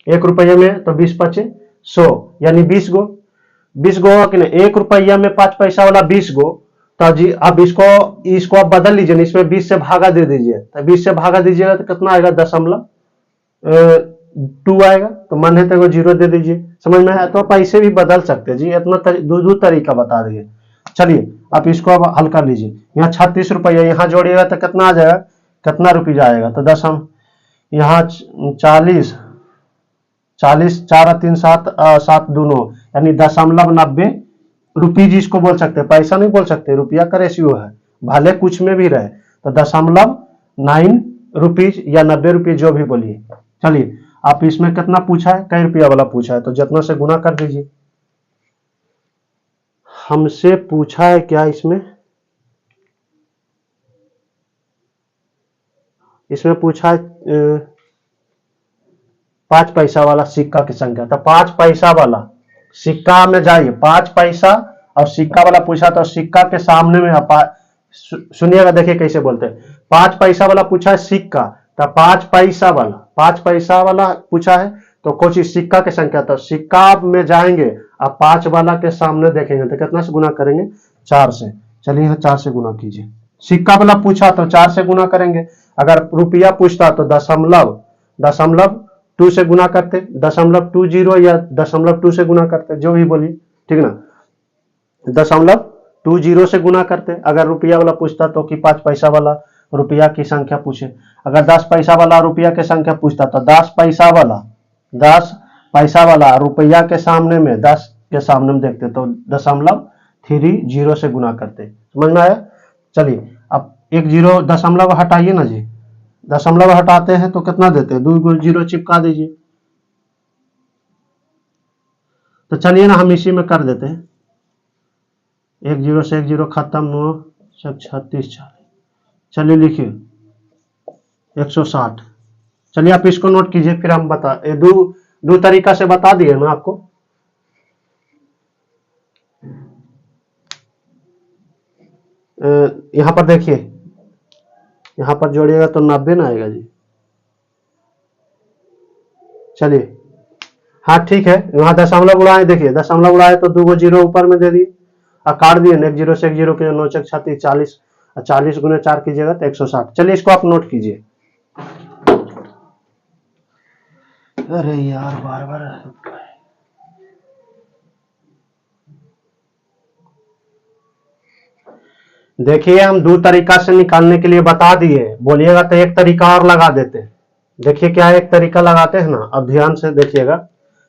1 रुपये में तो 20-25 100 यानी 20 गो, 20 गो कि नहीं, 1 रुपया में 5 पैसा वाला 20 गो, तो जी अब इसको आप बदल लीजिए, इसमें 20 से भागा दे दीजिए, तो 20 से भागा दीजिएगा तो कितना आएगा 0.2 आएगा, तो मन है तो 0 दे दीजिए। समझ में आया, तो आप ऐसे भी बदल सकते हैं जी, इतना दो तरीका बता दिए। चलिए आप इसको अब हल कर लीजिए। यहाँ 36 रुपया, यहाँ जोड़िएगा तो कितना आ जाएगा, कितना रुपया आएगा, तो 10 हम यहाँ 40, 40 4 3 7 7 दूनो, यानी 0.90 रुपीज इसको बोल सकते हैं, पैसा नहीं बोल सकते, रुपया का रेशियो है, भले कुछ में भी रहे, तो 0.9 रुपीज या 90 रुपीज जो भी बोलिए। चलिए आप इसमें कितना पूछा है, कई रुपया वाला पूछा है, तो जितना से गुना कर दीजिए। हमसे पूछा है क्या इसमें, इसमें पूछा है 5 पैसा वाला सिक्का की संख्या, तो 5 पैसा वाला सिक्का में जाइए, 5 पैसा और सिक्का वाला पूछा, तो सिक्का के सामने में सुनिएगा, देखिए कैसे बोलते हैं। 5 पैसा वाला पूछा है सिक्का, तो 5 पैसा वाला, 5 पैसा वाला पूछा है, तो कुछ सिक्का की संख्या, तो सिक्का में जाएंगे, अब 5 वाला के सामने देखेंगे तो कितना से गुना करेंगे, 4 से। चलिए यहाँ 4 से गुना कीजिए। सिक्का वाला पूछा तो 4 से गुना करेंगे, अगर रुपया पूछता तो दशमलव 2 से गुना करते, 0.20 या 0.2 से गुना करते, जो भी बोलिए, ठीक ना, 0.20 से गुना करते। अगर रुपया वाला पूछता तो कि 5 पैसा वाला रुपया की संख्या पूछे, अगर 10 पैसा वाला रुपया की संख्या पूछता तो 10 पैसा वाला रुपया के सामने में, 10 के सामने में देखते तो 0.30 से गुना करते। समझ में आया। चलिए अब एक जीरो दशमलव हटाइए ना जी, दशमलव हटाते हैं तो कितना देते हैं, 2 जीरो चिपका दीजिए। तो चलिए ना हम इसी में कर देते हैं, 1 जीरो से 1 जीरो खत्म, 9 36 40, चलिए लिखिए 160। चलिए आप इसको नोट कीजिए, फिर हम बता दो तरीका से बता दिए ना आपको। यहां पर देखिए, यहां पर जोड़िएगा तो 90 ना आएगा जी। चलिए हाँ ठीक है, वहां दशमलव उड़ाए, देखिए दशमलव उड़ाए तो 2 जीरो ऊपर में दे दिए, काट दिए, 1 जीरो से 1 जीरो के 9 36 40, 40 गुने 4 कीजिएगा तो 160। चलिए इसको आप नोट कीजिए। अरे यार बार बार, देखिए हम 2 तरीका से निकालने के लिए बता दिए, बोलिएगा तो एक तरीका और लगा देते हैं। देखिए क्या एक तरीका लगाते हैं ना, अब ध्यान से देखिएगा।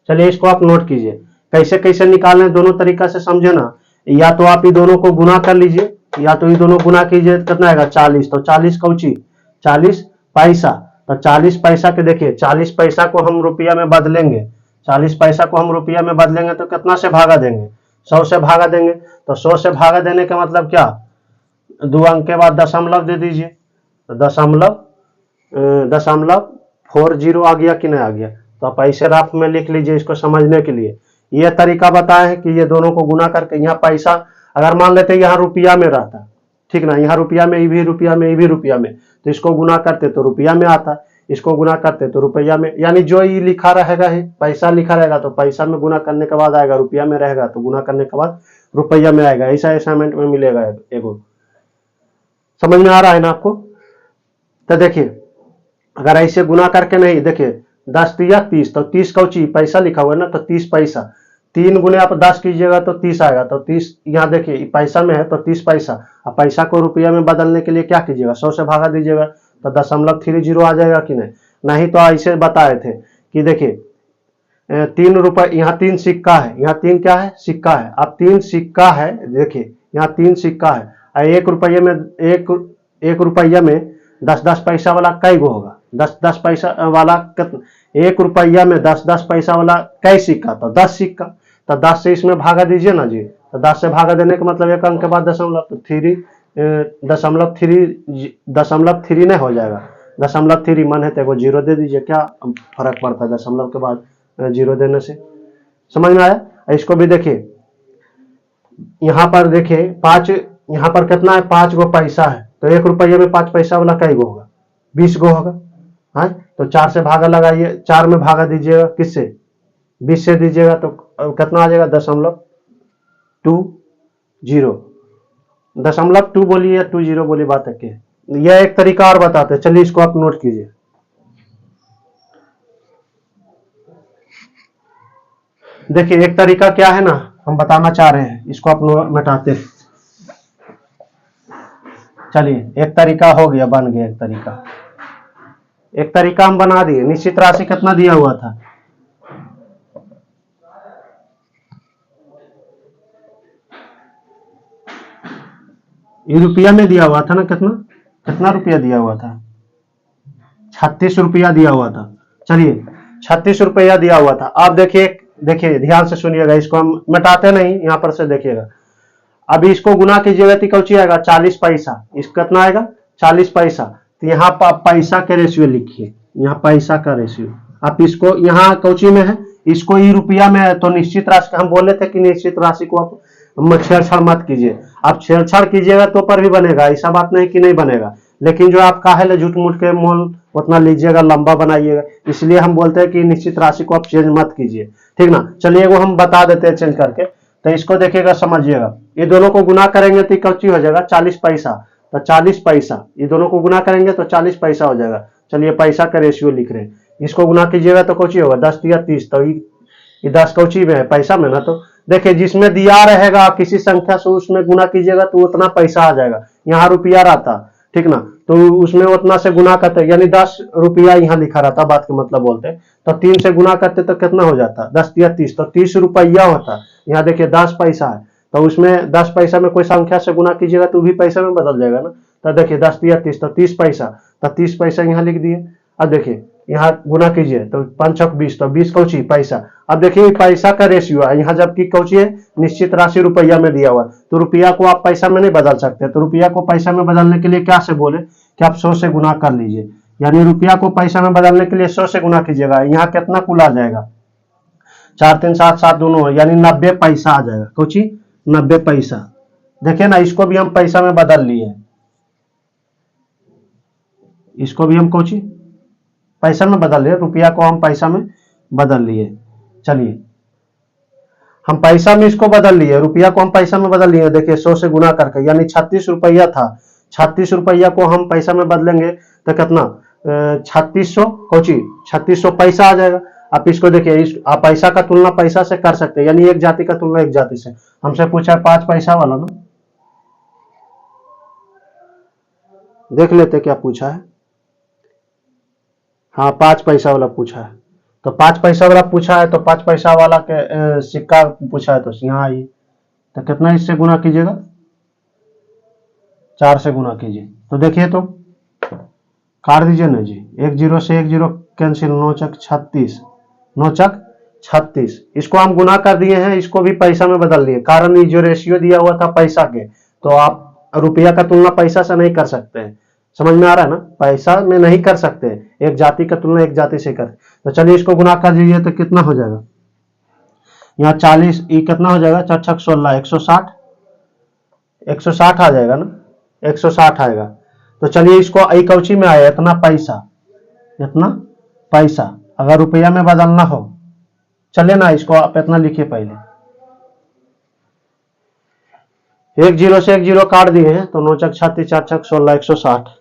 चलिए इसको आप नोट कीजिए, कैसे कैसे निकालने, दोनों तरीका से समझे ना। या तो आप ये दोनों को गुना कर लीजिए, या तो ये दोनों गुना कीजिए, कितना आएगा 40, तो 40 कौची 40 पैसा, तो 40 पैसा के देखिए, 40 पैसा को हम रुपया में बदलेंगे, 40 पैसा को हम रुपया में बदलेंगे तो कितना से भागा देंगे, 100 से भागा देंगे। तो 100 से भागा देने का मतलब क्या, 2 अंक के बाद दशमलव दे दीजिए, तो दशमलव 40 आ गया कि नहीं आ गया। तो आप ऐसे रफ में लिख लीजिए इसको समझने के लिए। यह तरीका बताया है कि ये दोनों को गुना करके, यहाँ पैसा अगर मान लेते यहाँ रुपया में रहता, ठीक ना, यहाँ रुपया में, ये भी रुपया में, ये भी रुपया में, तो इसको गुना करते तो रुपया में आता, इसको गुना करते तो रुपया में, यानी जो ये लिखा रहेगा है, पैसा लिखा रहेगा तो पैसा में गुना करने के बाद आएगा, रुपया में रहेगा तो गुना करने के बाद रुपया में आएगा। ऐसा असाइनमेंट में मिलेगा एगो। समझ में आ रहा है ना आपको। तो देखिए अगर ऐसे गुना करके नहीं, देखिए 10 तिया 30, तो 30 कौची पैसा लिखा हुआ है ना, तो 30 पैसा, 3 गुने आप 10 कीजिएगा तो 30 आएगा, तो 30 यहाँ देखिए पैसा में है तो 30 पैसा। अब पैसा को रुपया में बदलने के लिए क्या कीजिएगा, 100 से भागा दीजिएगा तो 0.30 आ जाएगा कि नहीं। नहीं तो ऐसे बताए थे कि देखिए 3 रुपए, यहाँ 3 सिक्का है, यहाँ 3 क्या है, सिक्का है। अब 3 सिक्का है, देखिए यहाँ 3 सिक्का है, 1 रुपये में, 1 रुपया में 10-10 पैसा वाला कई गो होगा, 10-10 पैसा वाला, 1 रुपया में 10-10 पैसा वाला कई सिक्का, तो 10 सिक्का, तो 10 से इसमें भागा दीजिए ना जी, तो 10 से भागा देने का मतलब 1 अंक के बाद दशमलव, तो 3 नहीं हो जाएगा, 0.3 मन है तो 0 दे दीजिए, क्या फर्क पड़ता है दशमलव के बाद 0 देने से। समझ में आया। इसको भी देखिए, यहाँ पर देखिए 5, यहाँ पर कितना है, 5 गो पैसा है, तो 1 रुपये में 5 पैसा वाला कई गो होगा, 20 गो होगा। हाँ तो 4 से भागा लगाइए, 4 में भागा दीजिएगा किससे, 20 से दीजिएगा तो कितना आ जाएगा 0.20, 0.2 बोलिए या 20 बोलिए, बात है कि यह एक तरीका और बताते हैं। चलिए इसको आप नोट कीजिए। देखिए एक तरीका क्या है ना, हम बताना चाह रहे हैं, इसको आप मिटाते हैं। चलिए एक तरीका हो गया, बन गया एक तरीका हम बना दिए। निश्चित राशि कितना दिया हुआ था, ये रुपया में दिया हुआ था ना, कितना कितना रुपया दिया हुआ था, 36 रुपया दिया हुआ था। चलिए 36 रुपया दिया हुआ था। आप देखिए, देखिए ध्यान से सुनिएगा, इसको हम मिटाते नहीं, यहां पर से देखिएगा। अभी इसको गुना कीजिएगा तो कौची आएगा, 40 पैसा। इसका कितना आएगा, 40 पैसा। तो यहाँ पर पैसा के रेशियो लिखिए, यहाँ पैसा का रेशियो। आप इसको यहाँ कौची में है, इसको ई रुपया में है, तो निश्चित राशि हम बोले थे कि निश्चित राशि को आप छेड़छाड़ मत कीजिए। आप छेड़छाड़ कीजिएगा तो पर भी बनेगा, ऐसा बात नहीं कि नहीं बनेगा। लेकिन जो आप काहे झूठ मूठ के मोल उतना लीजिएगा, लंबा बनाइएगा, इसलिए हम बोलते हैं कि निश्चित राशि को आप चेंज मत कीजिए, ठीक ना। चलिए वो हम बता देते हैं चेंज करके। तो इसको देखिएगा, समझिएगा, ये दोनों को गुना करेंगे तो कौची हो जाएगा, 40 पैसा। तो 40 पैसा, ये दोनों को गुना करेंगे तो 40 पैसा हो जाएगा। चलिए पैसा का रेशियो लिख रहे हैं, इसको गुना कीजिएगा तो कौची होगा, 10 या 30। तो ये 10 कौची में है, पैसा में ना। तो देखिए जिसमें दिया रहेगा किसी संख्या से उसमें गुना कीजिएगा तो उतना पैसा आ जाएगा। यहाँ रुपया रहता, ठीक ना, तो उसमें उतना से गुना करते, यानी 10 रुपया यहाँ लिखा रहता, बात का मतलब बोलते। तो 3 से गुना करते तो कितना हो जाता, 10 या 30, तो 30 रुपया होता। यहाँ देखिए 10 पैसा है, तो उसमें 10 पैसा में कोई संख्या से गुना कीजिएगा तो भी पैसा में बदल जाएगा ना। तो देखिए 10 या 30, तो 30 पैसा। तो 30 पैसा यहाँ लिख दिए। अब देखिए यहाँ गुना कीजिए तो 5 × 20, तो 20 कौची पैसा। अब देखिए पैसा का रेशियो है यहाँ, जबकि कौची है, निश्चित राशि रुपया में दिया हुआ, तो रुपया को आप पैसा में नहीं बदल सकते। तो रुपया को पैसा में बदलने के लिए क्या से बोले कि आप 100 से गुना कर लीजिए, यानी रुपया को पैसा में बदलने के लिए 100 से गुना कीजिएगा। यहाँ कितना कुल आ जाएगा, 4 3 7 7 दोनों, यानी 90 पैसा आ जाएगा। कौची, 90 पैसा। देखिए ना, इसको भी हम पैसा में बदल लिए, इसको भी हम कौची पैसा में बदल लिए, रुपया को हम पैसा में बदल लिए। चलिए हम पैसा में इसको बदल लिए, रुपया को हम पैसा में बदल लिए। देखिए 100 से गुना करके, यानी 36 रुपया था, 36 रुपया को हम पैसा में बदलेंगे तो कितना, 3600 कौची, 3600 पैसा आ जाएगा। आप इसको देखिए, आप पैसा का तुलना पैसा से कर सकते हैं, यानी एक जाति का तुलना एक जाति से। हमसे पूछा 5 पैसा वाला ना, देख लेते क्या पूछा है। हाँ 5 पैसा वाला पूछा है, तो 5 पैसा वाला पूछा है, तो 5 पैसा वाला के सिक्का पूछा है, तो यहाँ आई तो कितना इससे गुना कीजिएगा, 4 से गुना कीजिए। तो देखिए तो काट दीजिए ना जी, 1 0 से 1 0 कैंसिल, 9 चक 36, 9 चक 36। इसको हम गुना कर दिए हैं, इसको भी पैसा में बदल दिए, कारण ये जो रेशियो दिया हुआ था पैसा के, तो आप रुपया का तुलना पैसा से नहीं कर सकते हैं। समझ में आ रहा है ना, पैसा में नहीं कर सकते, एक जाति का तुलना एक जाति से कर। तो चलिए इसको गुना कर दीजिए तो कितना हो जाएगा, यहाँ 40, ये कितना हो जाएगा, 4 6 16, 160, 160 आ जाएगा ना, 160 आएगा। तो चलिए इसको आई कौची में आया, इतना पैसा, इतना पैसा। अगर रुपया में बदलना हो, चलिए ना इसको आप इतना लिखिए पहले, 1 0 से 1 0 काट दिए हैं, तो 9 चक 36, 4 छक 16, 160।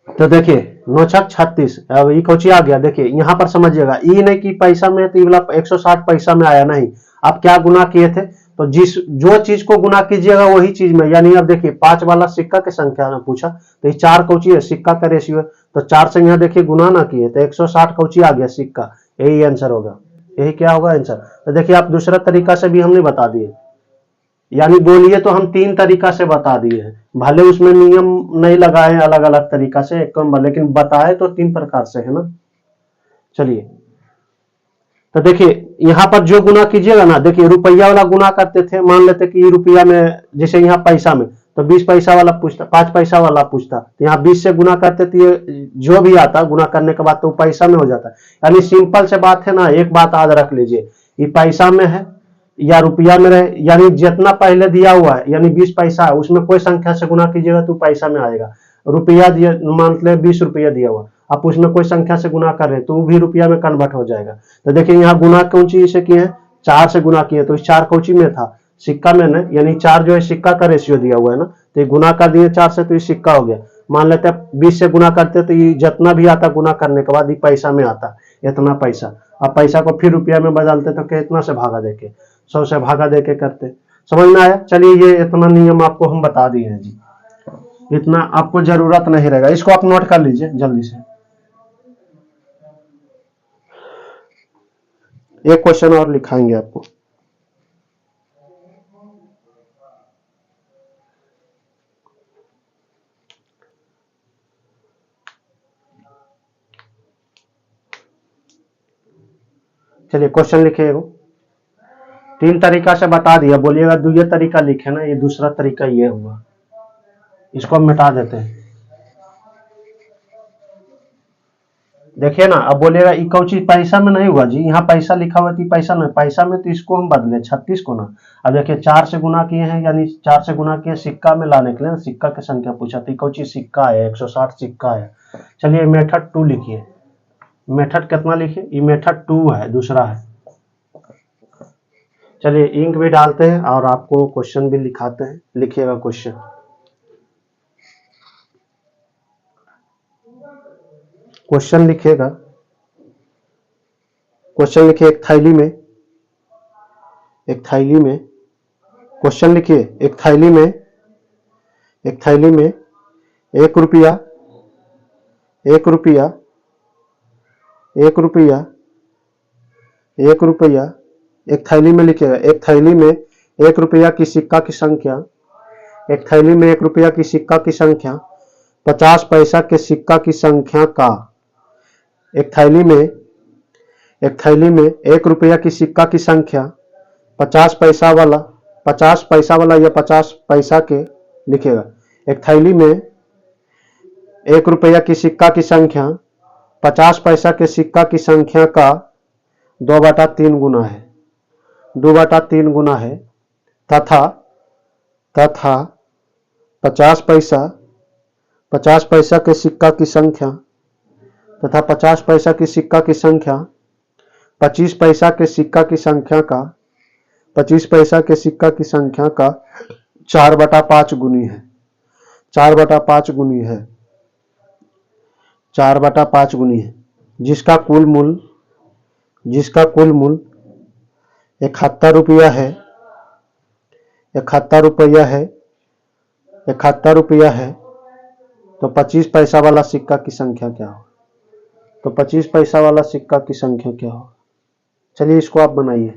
तो देखिए 9 छक 36, अब ये कौची आ गया। देखिए यहाँ पर समझिएगा, ये नहीं कि पैसा में तो 160 पैसा में आया, नहीं, आप क्या गुना किए थे, तो जो चीज को गुना कीजिएगा वही चीज में, यानी अब देखिए 5 वाला सिक्का की संख्या में पूछा, तो ये 4 कौची है, सिक्का का रेशियो है, तो 4 से यहाँ देखिए गुना ना किए तो 160 कौची आ गया सिक्का, यही आंसर होगा, यही क्या होगा आंसर। तो देखिए आप दूसरा तरीका से भी हमने बता दिए, यानी बोलिए तो हम 3 तरीका से बता दिए हैं, भले उसमें नियम नहीं लगाए अलग अलग तरीका से एक कम, लेकिन बताए तो 3 प्रकार से है ना। चलिए तो देखिए यहाँ पर जो गुना कीजिएगा ना, देखिए रुपया वाला गुना करते थे, मान लेते कि रुपया में, जैसे यहाँ पैसा में तो 20 पैसा वाला पूछता, 5 पैसा वाला पूछता, तो यहाँ 20 से गुना करते थे, जो भी आता गुना करने के बाद तो पैसा में हो जाता। यानी सिंपल से बात है ना, एक बात याद रख लीजिए, ये पैसा में है या रुपया में रहे, यानी जितना पहले दिया हुआ है, यानी 20 पैसा है, उसमें कोई संख्या से गुना कीजिएगा तो पैसा में आएगा। रुपया दिया, मान ले 20 रुपया दिया हुआ, आप उसमें कोई संख्या से गुना कर रहे हैं तो वो भी रुपया में कन्वर्ट हो जाएगा। तो देखिए यहाँ गुना कौन चीज से किए हैं, 4 से गुना किए, तो इस 4 कौची में था, सिक्का में ना, यानी 4 जो है सिक्का का रेशियो दिया हुआ है ना, तो ये गुना कर दिए 4 से, तो ये सिक्का हो गया। मान लेते हैं 20 से गुना करते तो ये जितना भी आता गुना करने के बाद ये पैसा में आता इतना पैसा। अब पैसा को फिर रुपया में बदलते तो कितना से भागा देके 100 से भागा देके करते। समझ में आया? चलिए ये इतना नियम आपको हम बता दिए हैं जी, इतना आपको जरूरत नहीं रहेगा, इसको आप नोट कर लीजिए जल्दी से। एक क्वेश्चन और लिखाएंगे आपको। चलिए क्वेश्चन लिखिए, 3 तरीका से बता दिया, बोलिएगा ये तरीका लिखे ना, ये दूसरा तरीका ये हुआ, इसको हम मिटा देते हैं। देखिए ना, अब बोलिएगा ये कौन चीज पैसा में नहीं हुआ जी, यहाँ पैसा लिखा हुआ थी, पैसा नहीं, पैसा में तो इसको हम बदले 36 को ना। अब देखिए 4 से गुना किए हैं, यानी 4 से गुना किए सिक्का में लाने के लिए, सिक्का की संख्या पूछा थी, कौन चीज सिक्का है, 160 सिक्का है। चलिए मेथड 2 लिखिए, मेथड कितना लिखिए, ये मेथड 2 है, दूसरा है। चलिए इंक भी डालते हैं और आपको क्वेश्चन भी लिखाते हैं, लिखिएगा क्वेश्चन। क्वेश्चन लिखिएगा, क्वेश्चन लिखिए, एक थैली में, एक थैली में, क्वेश्चन लिखिए, एक थैली में, एक थैली में 1 रुपया, 1 रुपया, 1 रुपया, 1 रुपया, एक थैली में लिखिएगा, एक थैली में 1 रुपया की सिक्का की संख्या, एक थैली में 1 रुपया की सिक्का की संख्या 50 पैसा के सिक्का की संख्या का, एक थैली में, एक थैली में 1 रुपया की सिक्का की संख्या 50 पैसा वाला, 50 पैसा वाला या 50 पैसा के लिखेगा। एक थैली में 1 रुपया की सिक्का की संख्या 50 पैसा के सिक्का की संख्या का 2/3 गुना है, 2/3 गुना है, तथा 50 पैसा, 50 पैसा के सिक्का की संख्या तथा 50 पैसा की सिक्का की संख्या 25 पैसा के सिक्का की संख्या का, 25 पैसा के सिक्का की संख्या का 4/5 गुनी है, 4/5 गुनी है, 4/5 गुनी है, जिसका कुल मूल्य, जिसका कुल मूल्य 71 रुपया है, 71 रुपया है, 71 रुपया है। तो 25 पैसा वाला सिक्का की संख्या क्या हो? तो 25 पैसा वाला सिक्का की संख्या क्या हो? चलिए इसको आप बनाइए,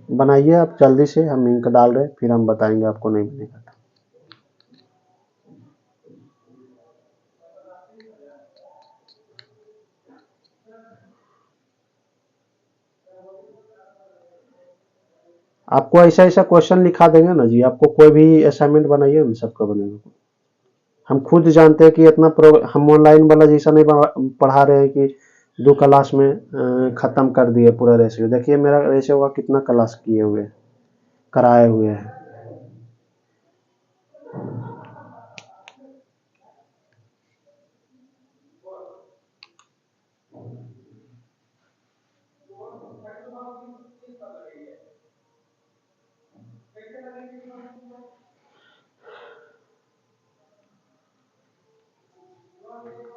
बनाइए आप जल्दी से, हम इंक डाल रहे फिर हम बताएंगे आपको नहीं बनेगा। आपको ऐसा ऐसा क्वेश्चन लिखा देंगे ना जी, आपको कोई भी असाइनमेंट बनाइए हम सबका बनेगा। हम खुद जानते हैं कि इतना हम ऑनलाइन वाला जैसा नहीं पढ़ा रहे हैं कि 2 क्लास में खत्म कर दिए पूरा रेशियो। देखिए मेरा रेशियो का कितना क्लास किए हुए, कराए हुए हैं।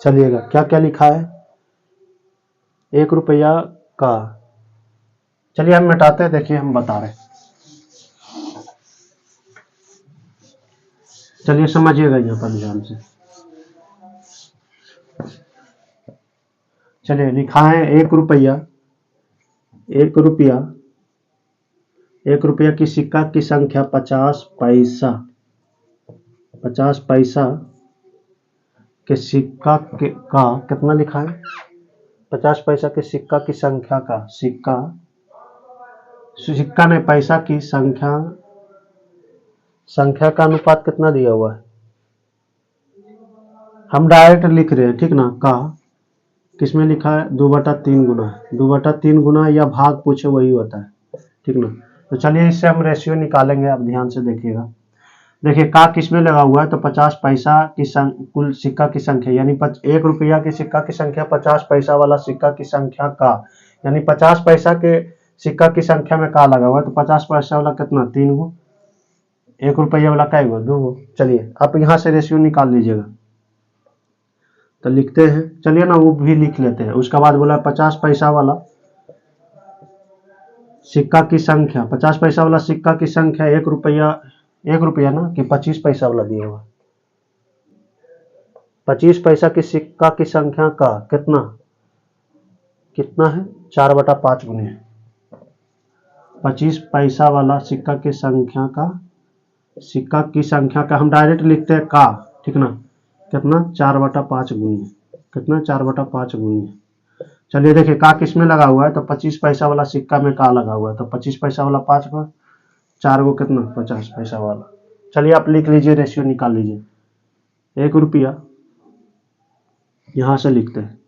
चलिएगा क्या क्या लिखा है, 1 रुपया का, चलिए हम मिटाते हैं, देखिए हम बता रहे हैं। चलिए समझिएगा यहाँ पर ध्यान से। चलिए लिखा है 1 रुपया, 1 रुपया, 1 रुपया की सिक्का की संख्या 50 पैसा, 50 पैसा के सिक्का के का कितना लिखा है, 50 पैसा के सिक्का की संख्या का, सिक्का, सिक्का ने पैसा की संख्या, संख्या का अनुपात कितना दिया हुआ है, हम डायरेक्ट लिख रहे हैं ठीक ना, का किसमें लिखा है 2/3 गुना है, 2/3 गुना या भाग पूछे वही होता है ठीक ना। तो चलिए इससे हम रेशियो निकालेंगे, आप ध्यान से देखिएगा। देखिए का किसमें लगा हुआ है, तो 50 पैसा की कुल सिक्का की संख्या, यानी 1 रुपया की सिक्का की संख्या 50 पैसा वाला सिक्का की संख्या का, यानी 50 पैसा के सिक्का की संख्या में का लगा हुआ है, तो 50 पैसा वाला कितना 3 गो, 1 रुपया वाला क्या हुआ 2। चलिए आप यहाँ से रेशियो निकाल लीजिएगा, तो लिखते हैं, चलिए ना वो भी लिख लेते हैं। उसके बाद बोला 50 पैसा वाला सिक्का की संख्या, 50 पैसा वाला सिक्का की संख्या 1 रुपया ना कि 25 पैसा वाला दिया हुआ, 25 पैसा की सिक्का की संख्या का कितना है 4/5 गुने 25 पैसा वाला सिक्का की संख्या का हम डायरेक्ट लिखते हैं का, ठीक ना, कितना 4/5 गुने, कितना 4/5 गुने। चलिए देखिए का किस में लगा हुआ है, तो 25 पैसा वाला सिक्का में का लगा हुआ है, तो 25 पैसा वाला 5 को 4 को कितना 50 पैसा वाला। चलिए आप लिख लीजिए, रेशियो निकाल लीजिए। 1 रुपया यहाँ से लिखते हैं,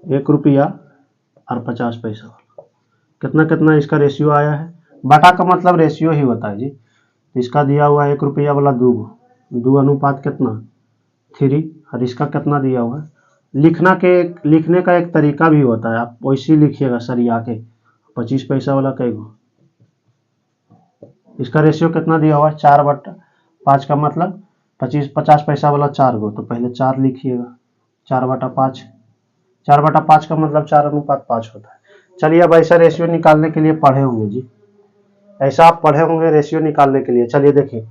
1 रुपया और 50 पैसा वाला कितना कितना इसका रेशियो आया है। बटा का मतलब रेशियो ही होता है जी। इसका दिया हुआ है 1 रुपया वाला 2 अनुपात कितना 3, और इसका कितना दिया हुआ है। लिखने का एक तरीका भी होता है, आप वैसे ही लिखिएगा सरिया के। 25 पैसा वाला कैगो, इसका रेशियो कितना दिया हुआ है 4/5 का मतलब 50 पैसा वाला 4 गो, तो पहले 4 लिखिएगा 4/5, 4/5 का मतलब 4:5 होता है। चलिए अब ऐसा रेशियो निकालने के लिए पढ़े होंगे जी, ऐसा आप पढ़े होंगे रेशियो निकालने के लिए। चलिए देखिए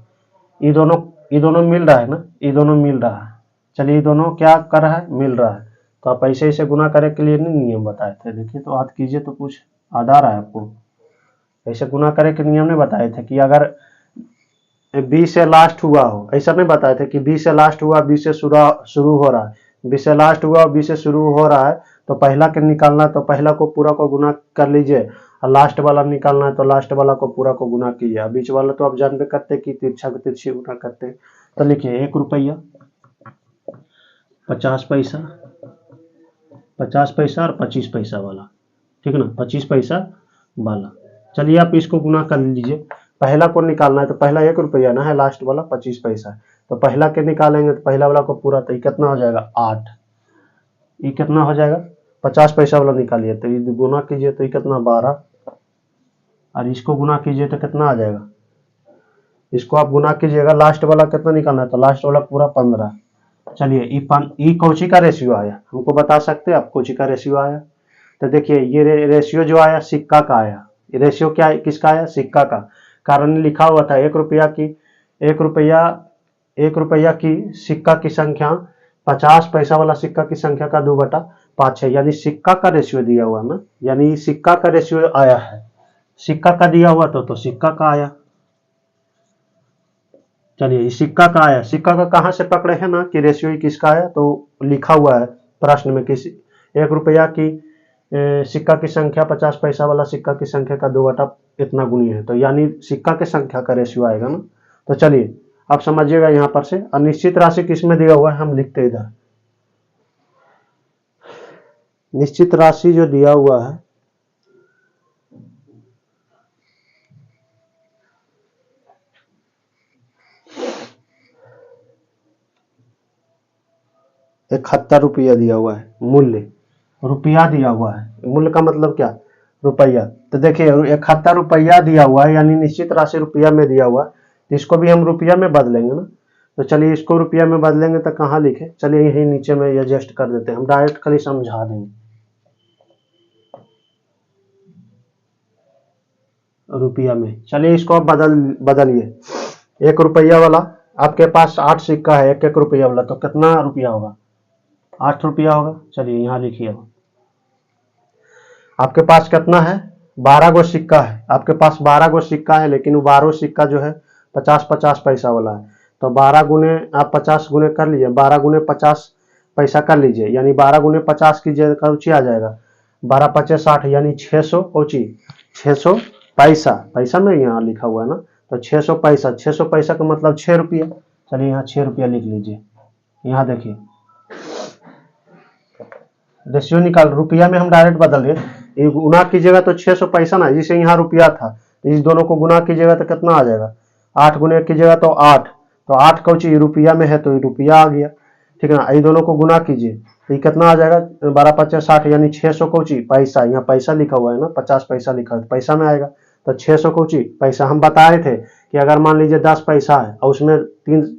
ये दोनों मिल रहा है ना, ये दोनों मिल रहा है। चलिए ये दोनों क्या कर रहा है, मिल रहा है, तो आप ऐसे ऐसे गुना करने के लिए नहीं नियम बताए थे। देखिए तो याद कीजिए, तो कुछ याद आ रहा है आपको। ऐसे गुना करे के नियम नहीं बताए थे कि अगर बी से लास्ट हुआ हो, ऐसा नहीं बताए थे कि बी से लास्ट हुआ, बी से शुरू हो रहा है, बी से लास्ट हुआ और बी से शुरू हो रहा है, तो पहला के निकालना है तो पहला को पूरा को गुना कर लीजिए, और लास्ट वाला निकालना है तो लास्ट वाला को पूरा को गुना कीजिए। बीच वाला तो आप जानते करते कि तिरछा को तिरछी गुना करते हैं। तो लिखिए 1 रुपया 50 पैसा, 50 पैसा और 25 पैसा वाला, ठीक ना, 25 पैसा वाला। चलिए आप इसको गुना कर लीजिए। पहला को निकालना है तो पहला 1 रुपया ना है, लास्ट वाला 25 पैसा है, तो पहला के निकालेंगे तो पहला वाला को पूरा, तो ये कितना हो जाएगा 8। ये कितना हो जाएगा 50 पैसा वाला निकालिए, तो ये गुना कीजिए तो ये कितना 12, और इसको गुना कीजिए तो कितना आ जाएगा, इसको आप गुना कीजिएगा, लास्ट वाला कितना निकालना है तो लास्ट वाला पूरा 15। चलिए ये कौची का रेशियो आया, हमको बता सकते हैं आप कौची का रेशियो आया। तो देखिए ये रेशियो जो आया सिक्का का आया। रेशियो क्या है, किसका आया, सिक्का का। कारण लिखा हुआ था 1 रुपया की सिक्का की संख्या 50 पैसा वाला सिक्का की संख्या का 2/5 है, यानी सिक्का का रेशियो दिया हुआ ना, यानी सिक्का का रेशियो आया है। सिक्का का दिया हुआ तो सिक्का का आया। चलिए सिक्का का आया, सिक्का का कहाँ से पकड़े हैं ना कि रेशियो किसका आया, तो लिखा हुआ है प्रश्न में कि 1 रुपया की सिक्का की संख्या 50 पैसा वाला सिक्का की संख्या का 2 इतना गुनी है, तो यानी सिक्का की संख्या का रेशियो आएगा ना। तो चलिए आप समझिएगा यहाँ पर से, अनिश्चित राशि किसमें दिया हुआ है, हम लिखते इधर निश्चित राशि जो दिया हुआ है ₹71 दिया हुआ है, मूल्य रुपया दिया हुआ है, मूल्य का मतलब क्या रुपया। तो देखिए 71 रुपया दिया हुआ है, यानी निश्चित राशि रुपया में दिया हुआ है, तो इसको भी हम रुपया में बदलेंगे ना। तो चलिए इसको रुपया में बदलेंगे तो कहाँ लिखे, चलिए यही नीचे में एडजस्ट कर देते हैं, हम डायरेक्ट खाली समझा देंगे रुपया में। चलिए इसको आप बदलिए। 1 रुपया वाला आपके पास 8 सिक्का है, 1 रुपया वाला, तो कितना रुपया होगा 8 रुपया होगा। चलिए यहाँ लिखिए, आपके पास कितना है 12 गो सिक्का है, आपके पास 12 गो सिक्का है, लेकिन वो 12 सिक्का जो है 50-50 पैसा वाला है, तो 12 गुने आप 50 गुने कर लीजिए, 12 गुने 50 पैसा कर लीजिए, यानी 12 गुने 50 कीजिए कौची आ जाएगा 12×5 = 60, यानी 600 कौची 600 पैसा, पैसा में यहाँ लिखा हुआ है ना, तो 600 पैसा, 600 पैसा का मतलब 6 रुपया। चलिए यहाँ 6 रुपया लिख लीजिए। यहाँ देखिए रेशियो निकाल, रुपया में हम डायरेक्ट बदल रहे, गुना कीजिएगा तो 600 पैसा ना, जिसे यहाँ रुपया था, इस दोनों को गुना कीजिएगा तो कितना आ जाएगा 8 गुने कीजिएगा तो 8, तो 8 कौची रुपया में है तो ये रुपया आ गया, ठीक है ना। ये दोनों को गुना कीजिए तो ये कितना आ जाएगा 12×5 = 60, यानी 600 कौची पैसा, यहाँ पैसा लिखा हुआ है ना 50 पैसा लिखा है, पैसा में आएगा, तो 600 कौची पैसा। हम बताए थे कि अगर मान लीजिए 10 पैसा है और उसमें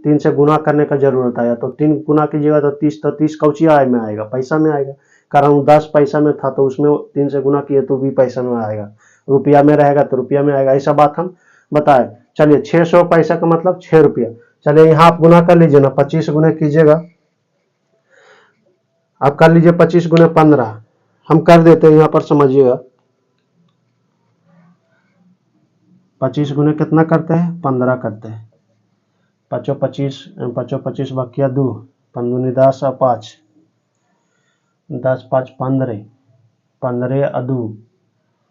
3 से गुना करने का जरूरत आया तो 3 गुना कीजिएगा तो 30 कौची आय में आएगा, पैसा में आएगा। कारण 10 पैसा में था तो उसमें 3 से गुना किए तो भी पैसा में आएगा, रुपया में रहेगा तो रुपया में आएगा। ऐसा बात हम बताए। चलिए 600 पैसा का मतलब 6 रुपया। चलिए यहाँ आप गुना कर लीजिए ना, 25 गुना कीजिएगा, आप कर लीजिए 25 गुने 15। हम कर देते हैं यहाँ पर, समझिएगा 25 गुने कितना करते हैं, 15 करते हैं। 25 बकिया 2, 15 10 और 5, 10 5 15, 15 अदू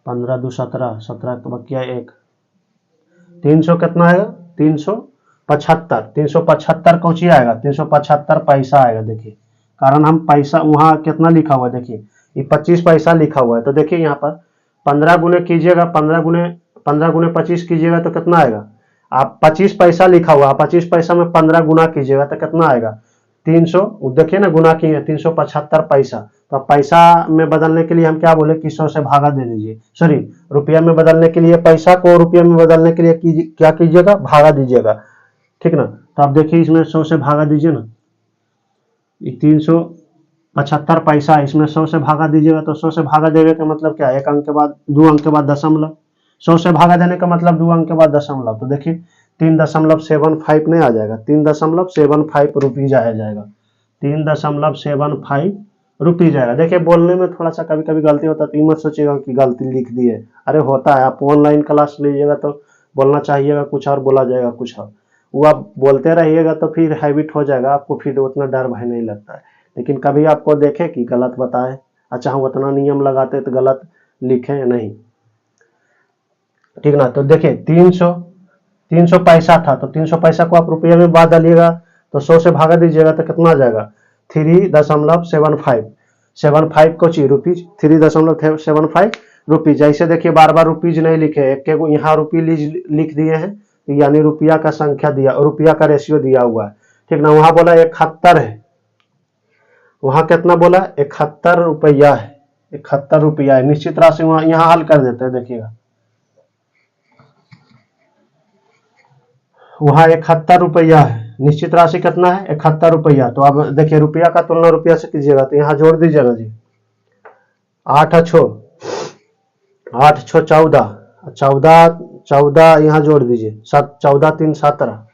15 2 17, 17 बकिया 1, 300 कितना आएगा, 375। 375 कौची आएगा, 375 पैसा आएगा। देखिए कारण हम पैसा वहां कितना लिखा हुआ है, देखिए ये 25 पैसा लिखा हुआ है। तो देखिए यहाँ पर 15 गुने कीजिएगा, 15 गुने 25 कीजिएगा तो कितना आएगा, आप 25 पैसा लिखा हुआ, 25 पैसा में 15 गुना कीजिएगा तो कितना आएगा 300। देखिए ना गुना किए 375 पैसा। तो पैसा में बदलने के लिए हम क्या बोले कि 100 से भागा दे दीजिए, सॉरी रुपया में बदलने के लिए, पैसा को रुपया में बदलने के लिए क्या कीजिएगा, भागा दीजिएगा, ठीक ना। तो आप देखिए इसमें 100 से भागा दीजिए ना, 375 पैसा, इसमें 100 से भागा दीजिएगा तो 100 से भागा देने का मतलब क्या है, 1 अंक के बाद 2 अंक के बाद दशमलव। 100 से भागा देने का मतलब 2 अंक के बाद दशमलव। तो देखिए 3.75 नहीं आ जाएगा, 3.75 रुपीज आ जाएगा, 3.75 रुपीज आएगा। देखिए बोलने में थोड़ा सा कभी कभी गलती होता है तो मत सोचिएगा कि गलती लिख दी है, अरे होता है। आप ऑनलाइन क्लास लीजिएगा तो बोलना चाहिएगा कुछ और, बोला जाएगा कुछ और, वो आप बोलते रहिएगा तो फिर हैबिट हो जाएगा आपको, फिर उतना डर भय नहीं लगता है। लेकिन कभी आपको देखे कि गलत बताए, अच्छा हम उतना नियम लगाते तो गलत लिखे नहीं, ठीक ना। तो देखिए 300 पैसा था तो 300 पैसा को आप रुपये में बात डालिएगा तो 100 से भागा दीजिएगा तो कितना आ जाएगा 3.75 को ची रुपीज, 3.75 रुपीज। ऐसे देखिए बार बार रुपीज नहीं लिखे, एक यहाँ रुपये लिख दिए हैं, यानी रुपया का संख्या दिया, रुपया का रेशियो दिया हुआ है, ठीक ना। वहां बोला 71 है, वहां कितना बोला 71 रुपया है, 71 रुपया है। निश्चित राशि वहां यहाँ हल कर देते हैं, देखिएगा वहां 71 रुपया है, निश्चित राशि कितना है 71 रुपया। तो अब देखिए रुपया का तुलना रुपया से कीजिएगा तो यहाँ जोड़ दीजिएगा जी, 8 छो 14 यहाँ जोड़ दीजिए, 14 3 17,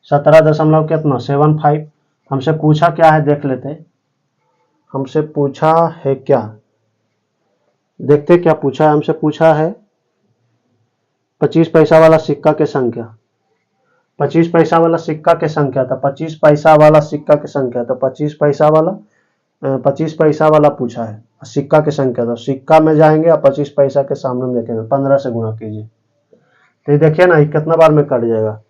17 कितना 75। हमसे पूछा क्या है देख लेते हैं, हमसे पूछा है क्या, देखते क्या पूछा है। हमसे पूछा है 25 पैसा वाला सिक्का की संख्या, 25 पैसा वाला सिक्का की संख्या, तो 25 पैसा वाला सिक्का की संख्या, तो 25 पैसा वाला पूछा है सिक्का की संख्या। तो सिक्का में जाएंगे और 25 पैसा के सामने देखेंगे, 15 से गुणा कीजिए तो देखिए ना कितना बार में कट जाएगा,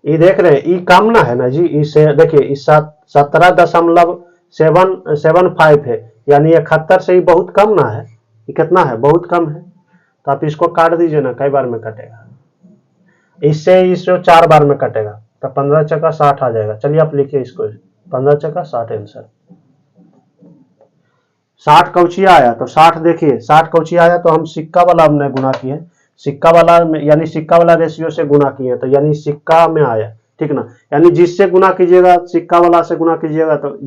ये देख रहे हैं, ये कम ना है ना जी, इसे देखिए इस 17.75 है, यानी 71 से ही बहुत कम ना है, ये कितना है बहुत कम है। तो आप इसको काट दीजिए ना, कई बार में कटेगा, इससे 4 बार में कटेगा तो 15 चक्का 60 आ जाएगा। चलिए आप लिखिए इसको, 15 चक्का 60 आंसर। 60 कौची आया तो 60, देखिए 60 कौची आया तो हम सिक्का वाला हमने गुना किए, सिक्का वाला यानी सिक्का वाला रेशियो से गुना किए तो यानी सिक्का में आया, ठीक ना। यानी जिससे गुना कीजिएगा सिक्का वाला से गुना कीजिएगा तो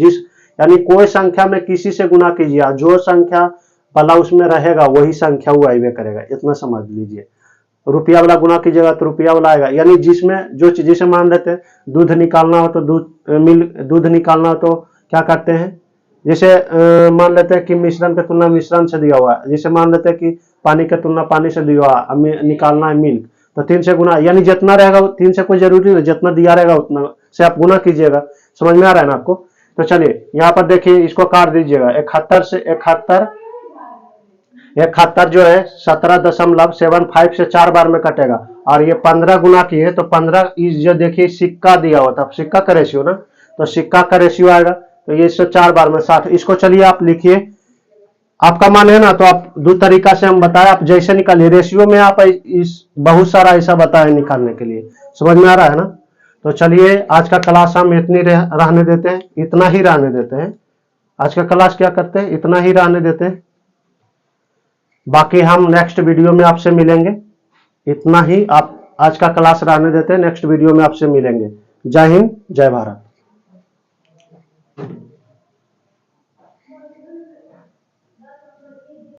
यानी कोई संख्या में किसी से गुना कीजिए, जो संख्या वाला उसमें रहेगा वही संख्या वो आइवे करेगा, इतना समझ लीजिए। रुपया वाला गुना कीजिएगा तो रुपया वाला आएगा, यानी जिसमें जो चीज, जैसे मान लेते हैं दूध निकालना हो तो दूध निकालना हो तो क्या करते हैं, जैसे मान लेते हैं कि मिश्रण की तुलना मिश्रण से दिया हुआ है, जैसे मान लेते हैं कि पानी की तुलना पानी से दिया हुआ है, निकालना है मिल्क तो 3 से गुना, यानी जितना रहेगा 3 से कोई जरूरी नहीं, जितना दिया रहेगा उतना से आप गुना कीजिएगा। समझ में आ रहा है ना आपको। तो चलिए यहाँ पर देखिए इसको काट दीजिएगा, 71 से 71 जो है 17.75 से 4 बार में कटेगा, और ये 15 गुना की है तो 15 जो देखिए सिक्का दिया हुआ था, सिक्का का रेशियो ना, तो सिक्का का रेशियो आएगा तो ये 4 बार में 60। इसको चलिए आप लिखिए, आपका मन है ना तो आप दो तरीका से हम बताए, आप जैसे निकालिए, रेशियो में आप इस बहुत सारा ऐसा बताए निकालने के लिए, समझ में आ रहा है ना। तो चलिए आज का क्लास हम रहने देते हैं, इतना ही रहने देते हैं। आज का क्लास क्या करते हैं, इतना ही रहने देते हैं। बाकी हम नेक्स्ट वीडियो में आपसे मिलेंगे। इतना ही आप आज का क्लास रहने देते हैं, नेक्स्ट वीडियो में आपसे मिलेंगे। जय हिंद, जय भारत।